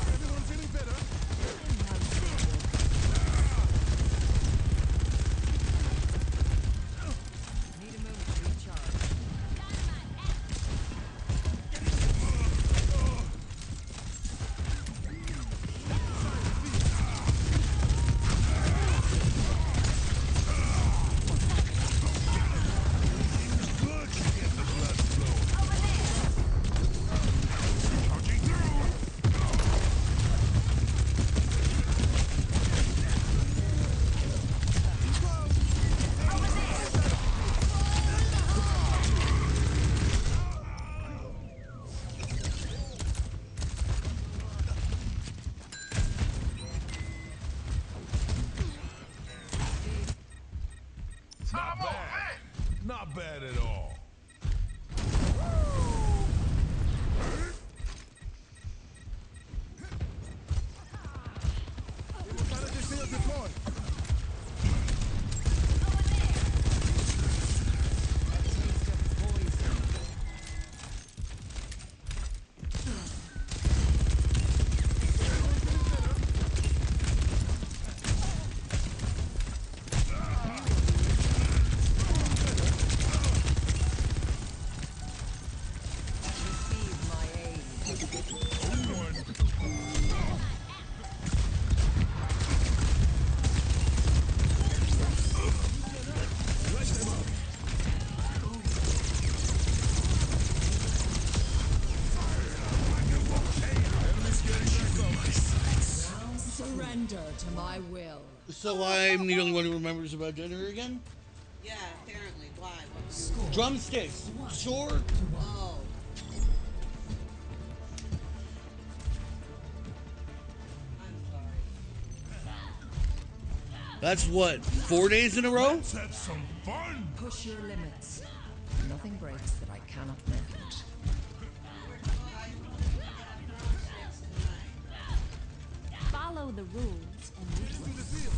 S7: Everyone feeling better?
S20: Need a moment to recharge.
S7: Good to get the blood flowing. Charging through. Not bad. Not bad at all.
S20: Receive my aid.
S6: surrender to my will.
S5: So I'm the only one who remembers about dinner again?
S21: Yeah, apparently. Why?
S5: Drumsticks. Sure.
S21: Oh.
S5: That's what, 4 days in a row?
S7: Let's have some fun.
S20: Push your limits. Nothing breaks that I cannot mend.
S2: Follow the rules and you will.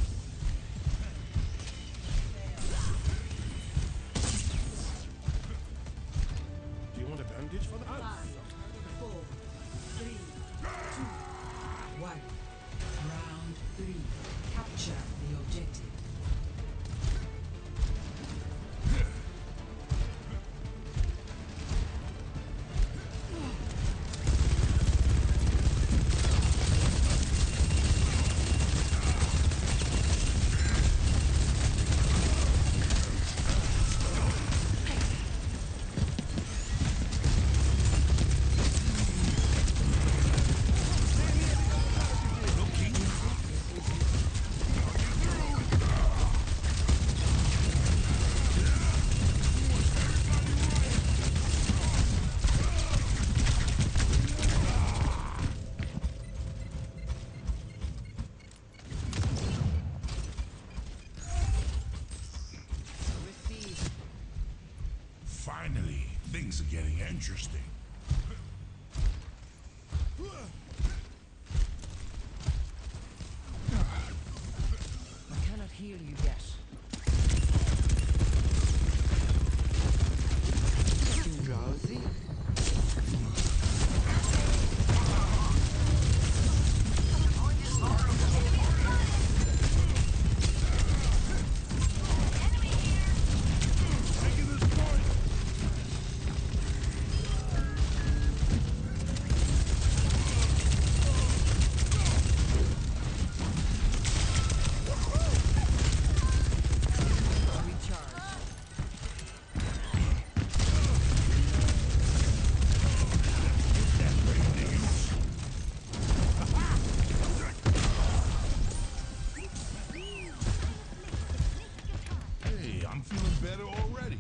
S7: Do you want a bandage for that?
S6: 5, 4, 3, 2, 1. Round 3. Capture the objective.
S7: Finally, things are getting interesting.
S20: I cannot heal you yet.
S7: better already.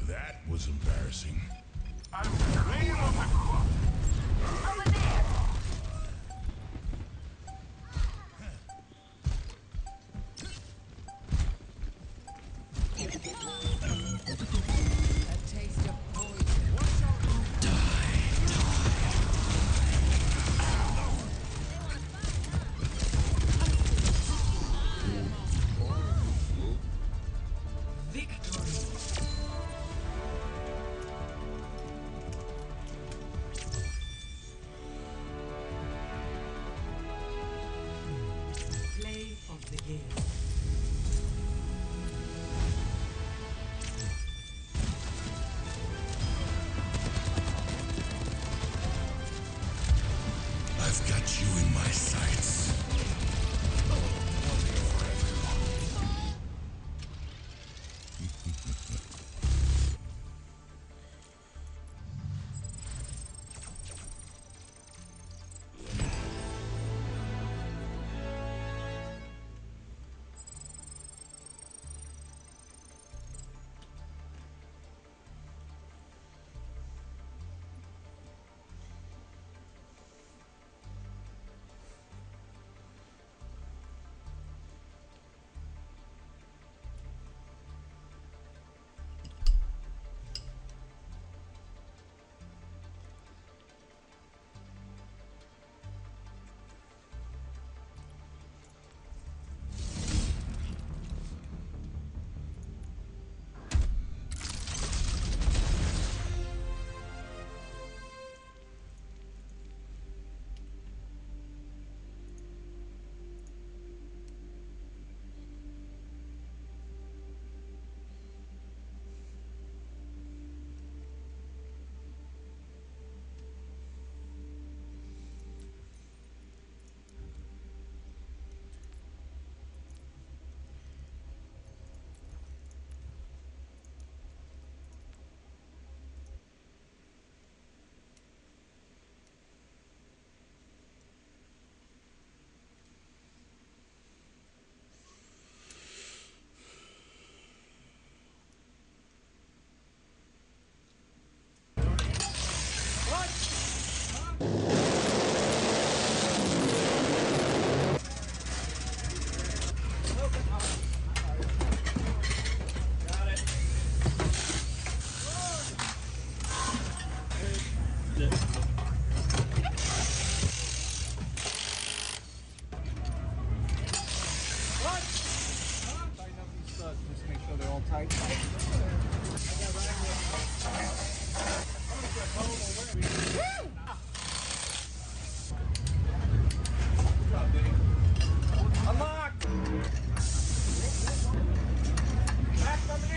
S7: That was embarrassing.
S11: I'm laying on the clock. Over there.
S6: A taste of poison.
S20: Play of the game.
S7: I've got you in my sights.
S8: Just make sure they're all tight. Unlocked! Back coming in!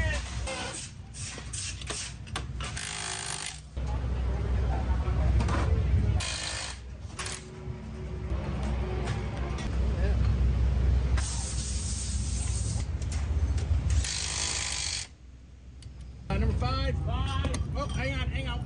S14: Number 5. Oh, hang on, hang on.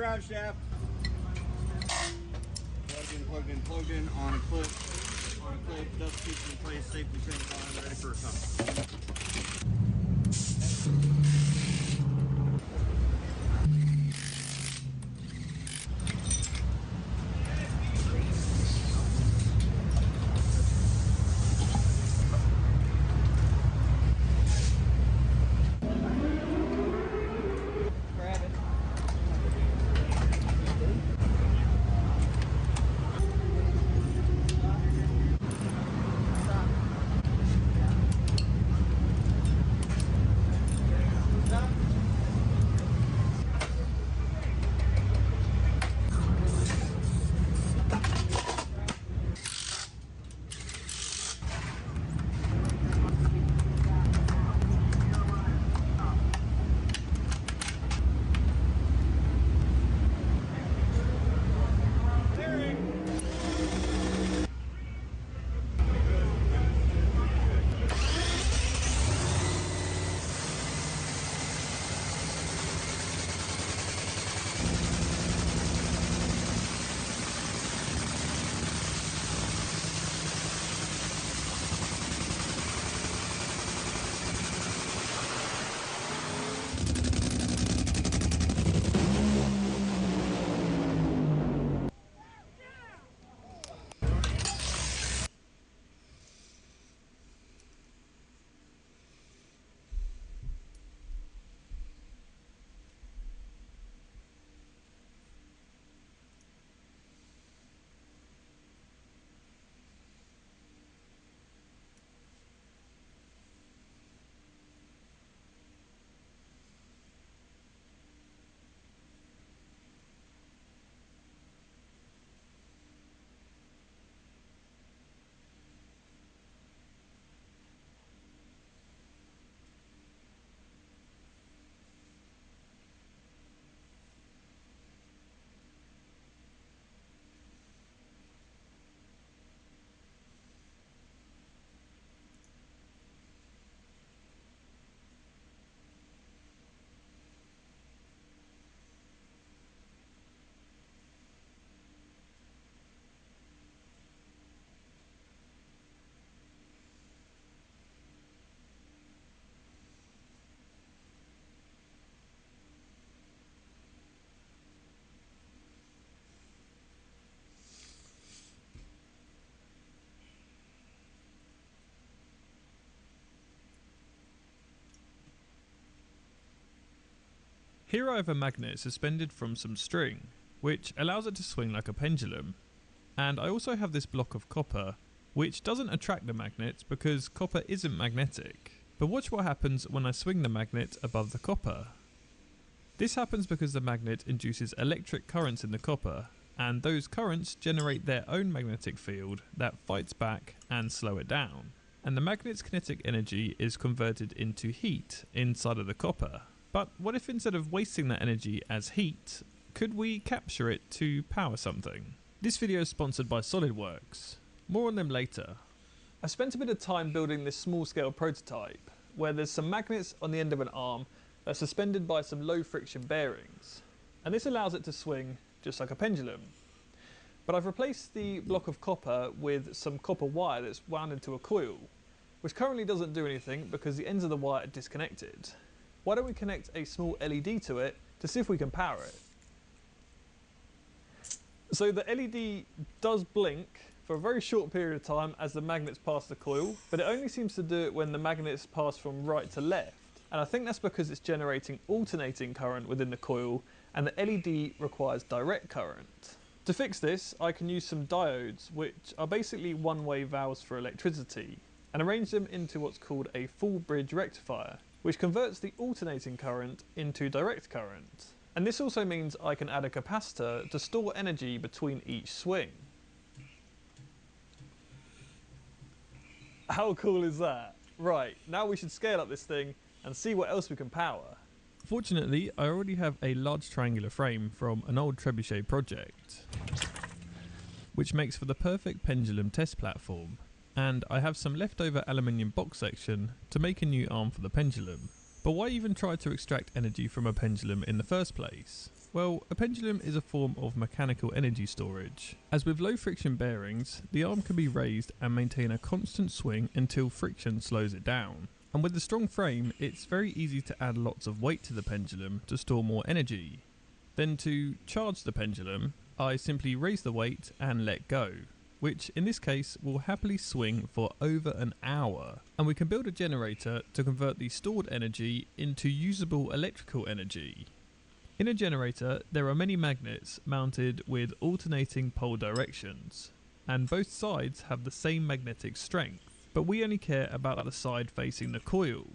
S8: drive shaft. Plugged in, on a clip, dust keeps in place, safety pins on, ready for a tunnel.
S3: Here I have a magnet suspended from some string, which allows it to swing like a pendulum. And I also have this block of copper, which doesn't attract the magnet because copper isn't magnetic. But watch what happens when I swing the magnet above the copper. This happens because the magnet induces electric currents in the copper, and those currents generate their own magnetic field that fights back and slow it down. And the magnet's kinetic energy is converted into heat inside of the copper. But what if instead of wasting that energy as heat, could we capture it to power something? This video is sponsored by SolidWorks. More on them later. I spent a bit of time building this small scale prototype, where there's some magnets on the end of an arm that's suspended by some low friction bearings. And this allows it to swing just like a pendulum. But I've replaced the block of copper with some copper wire that's wound into a coil, which currently doesn't do anything because the ends of the wire are disconnected. Why don't we connect a small LED to it to see if we can power it? So the LED does blink for a very short period of time as the magnets pass the coil, but it only seems to do it when the magnets pass from right to left. And I think that's because it's generating alternating current within the coil, and the LED requires direct current. To fix this, I can use some diodes, which are basically one-way valves for electricity, and arrange them into what's called a full bridge rectifier, which converts the alternating current into direct current. And this also means I can add a capacitor to store energy between each swing. How cool is that? Right, now we should scale up this thing and see what else we can power. Fortunately, I already have a large triangular frame from an old trebuchet project, which makes for the perfect pendulum test platform. And I have some leftover aluminium box section to make a new arm for the pendulum. But why even try to extract energy from a pendulum in the first place? Well, a pendulum is a form of mechanical energy storage. As with low friction bearings, the arm can be raised and maintain a constant swing until friction slows it down. And with the strong frame, it's very easy to add lots of weight to the pendulum to store more energy. Then to charge the pendulum, I simply raise the weight and let go, which in this case will happily swing for over an hour. And we can build a generator to convert the stored energy into usable electrical energy. In a generator, there are many magnets mounted with alternating pole directions, and both sides have the same magnetic strength, but we only care about the side facing the coil.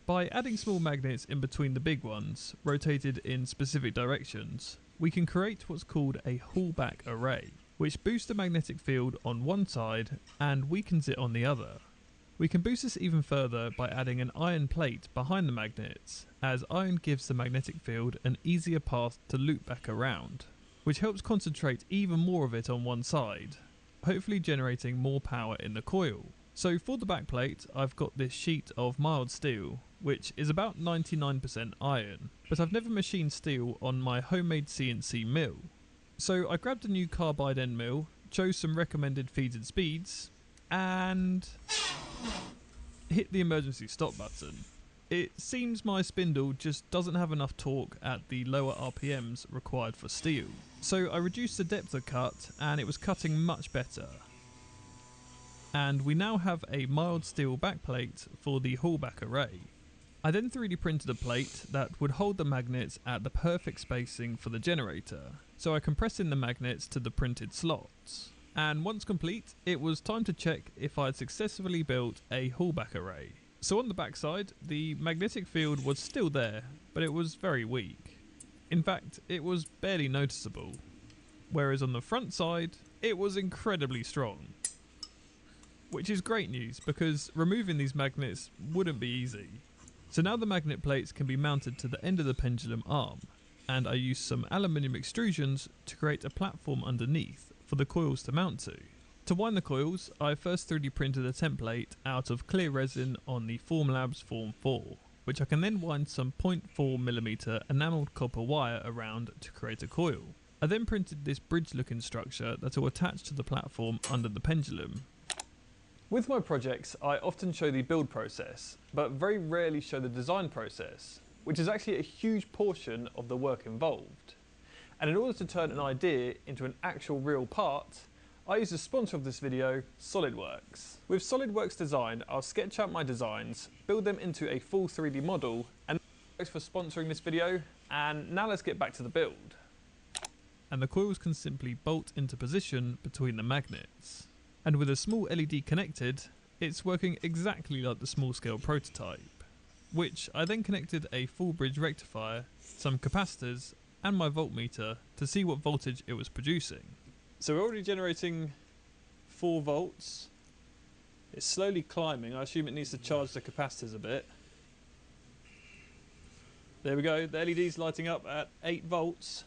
S3: By adding small magnets in between the big ones, rotated in specific directions, we can create what's called a hallback array, which boosts the magnetic field on one side and weakens it on the other. We can boost this even further by adding an iron plate behind the magnets, as iron gives the magnetic field an easier path to loop back around, which helps concentrate even more of it on one side, hopefully generating more power in the coil. So for the backplate, I've got this sheet of mild steel, which is about 99% iron, but I've never machined steel on my homemade CNC mill. So I grabbed a new carbide end mill, chose some recommended feeds and speeds, and hit the emergency stop button. It seems my spindle just doesn't have enough torque at the lower RPMs required for steel. So I reduced the depth of cut and it was cutting much better. And we now have a mild steel backplate for the hallback array. I then 3D printed a plate that would hold the magnets at the perfect spacing for the generator. So I compressed in the magnets to the printed slots. And once complete, it was time to check if I had successfully built a hallback array. So on the backside, the magnetic field was still there, but it was very weak. In fact, it was barely noticeable. Whereas on the front side, it was incredibly strong. Which is great news, because removing these magnets wouldn't be easy. So now the magnet plates can be mounted to the end of the pendulum arm, and I used some aluminium extrusions to create a platform underneath for the coils to mount to. To wind the coils, I first 3D printed a template out of clear resin on the Formlabs Form 4, which I can then wind some 0.4mm enamelled copper wire around to create a coil. I then printed this bridge looking structure that will attach to the platform under the pendulum. With my projects, I often show the build process, but very rarely show the design process, which is actually a huge portion of the work involved. And in order to turn an idea into an actual real part, I use the sponsor of this video, SolidWorks. With SolidWorks Design, I'll sketch out my designs, build them into a full 3D model, and thanks for sponsoring this video, and now let's get back to the build. And the coils can simply bolt into position between the magnets. And with a small LED connected, it's working exactly like the small scale prototype, which I then connected a full bridge rectifier, some capacitors, and my voltmeter to see what voltage it was producing. So we're already generating 4 volts. It's slowly climbing. I assume it needs to charge the capacitors a bit. There we go, the LED's lighting up at 8 volts.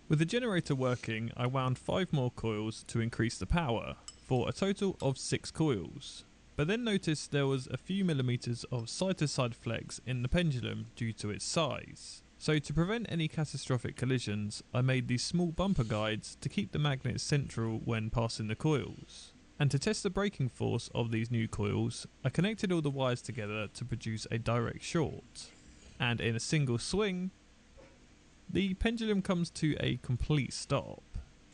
S3: With the generator working, I wound 5 more coils to increase the power, for a total of 6 coils. But then noticed there was a few millimeters of side-to-side flex in the pendulum due to its size. So to prevent any catastrophic collisions, I made these small bumper guides to keep the magnets central when passing the coils. And to test the braking force of these new coils, I connected all the wires together to produce a direct short. And in a single swing, the pendulum comes to a complete stop.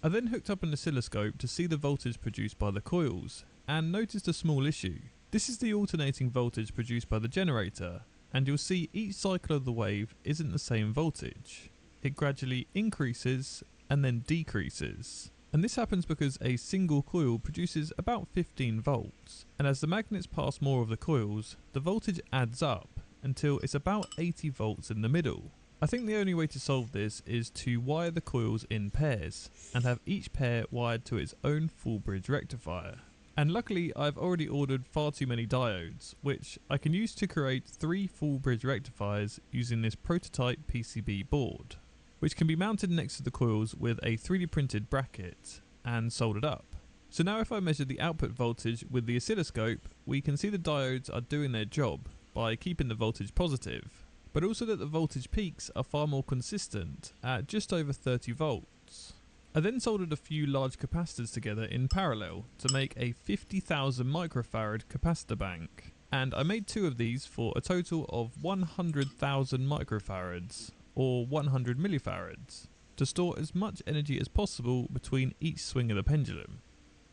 S3: I then hooked up an oscilloscope to see the voltage produced by the coils, and noticed a small issue. This is the alternating voltage produced by the generator, and you'll see each cycle of the wave isn't the same voltage. It gradually increases and then decreases. And this happens because a single coil produces about 15 volts, and as the magnets pass more of the coils, the voltage adds up until it's about 80 volts in the middle. I think the only way to solve this is to wire the coils in pairs, and have each pair wired to its own full bridge rectifier. And luckily I've already ordered far too many diodes, which I can use to create 3 full bridge rectifiers using this prototype PCB board, which can be mounted next to the coils with a 3D printed bracket and soldered up. So now if I measure the output voltage with the oscilloscope, we can see the diodes are doing their job by keeping the voltage positive. but also that the voltage peaks are far more consistent at just over 30 volts. I then soldered a few large capacitors together in parallel to make a 50,000 microfarad capacitor bank, and I made 2 of these for a total of 100,000 microfarads, or 100 millifarads, to store as much energy as possible between each swing of the pendulum.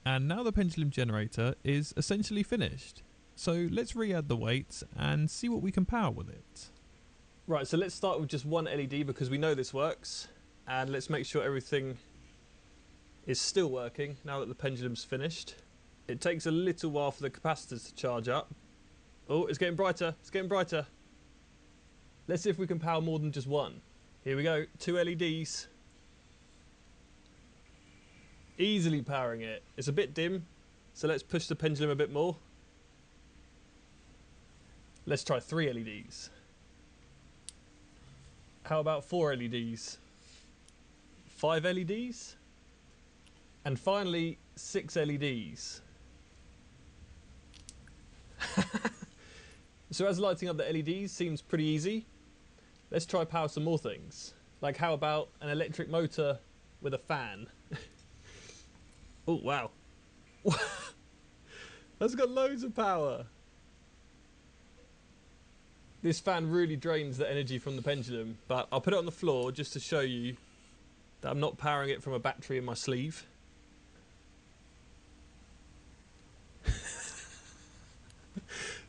S3: And now the pendulum generator is essentially finished. So let's re-add the weights and see what we can power with it. Right, so let's start with just one LED because we know this works. And let's make sure everything is still working now that the pendulum's finished. It takes a little while for the capacitors to charge up. Oh, it's getting brighter, it's getting brighter. Let's see if we can power more than just one. Here we go, 2 LEDs. Easily powering it. It's a bit dim, so let's push the pendulum a bit more. Let's try 3 LEDs. How about 4 LEDs? 5 LEDs? And finally, 6 LEDs. So as lighting up the LEDs seems pretty easy, let's try power some more things. Like how about an electric motor with a fan? Oh wow. That's got loads of power. This fan really drains the energy from the pendulum, but I'll put it on the floor just to show you that I'm not powering it from a battery in my sleeve.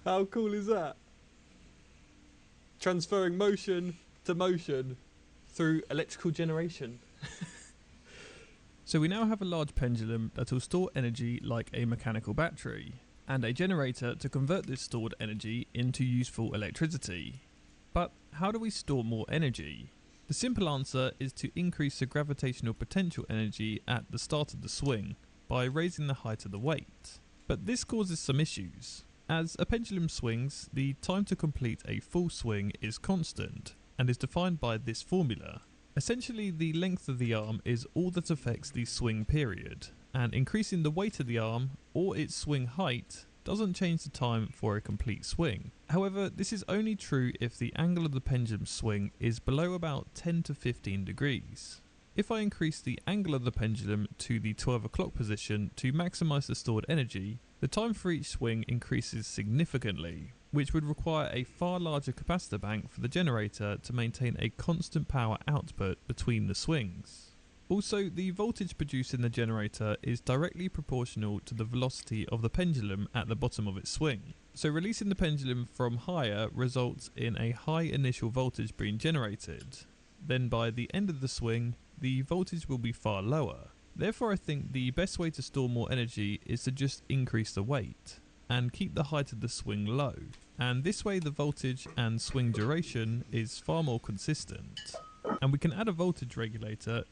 S3: How cool is that? Transferring motion to motion through electrical generation. So we now have a large pendulum that will store energy like a mechanical battery, and a generator to convert this stored energy into useful electricity. But how do we store more energy? The simple answer is to increase the gravitational potential energy at the start of the swing by raising the height of the weight. But this causes some issues. As a pendulum swings, the time to complete a full swing is constant and is defined by this formula. Essentially, the length of the arm is all that affects the swing period, and increasing the weight of the arm or its swing height doesn't change the time for a complete swing. However, this is only true if the angle of the pendulum swing is below about 10 to 15 degrees. If I increase the angle of the pendulum to the 12 o'clock position to maximise the stored energy, the time for each swing increases significantly, which would require a far larger capacitor bank for the generator to maintain a constant power output between the swings. Also, the voltage produced in the generator is directly proportional to the velocity of the pendulum at the bottom of its swing. So releasing the pendulum from higher results in a high initial voltage being generated. Then by the end of the swing, the voltage will be far lower. Therefore, I think the best way to store more energy is to just increase the weight and keep the height of the swing low. And this way the voltage and swing duration is far more consistent. And we can add a voltage regulator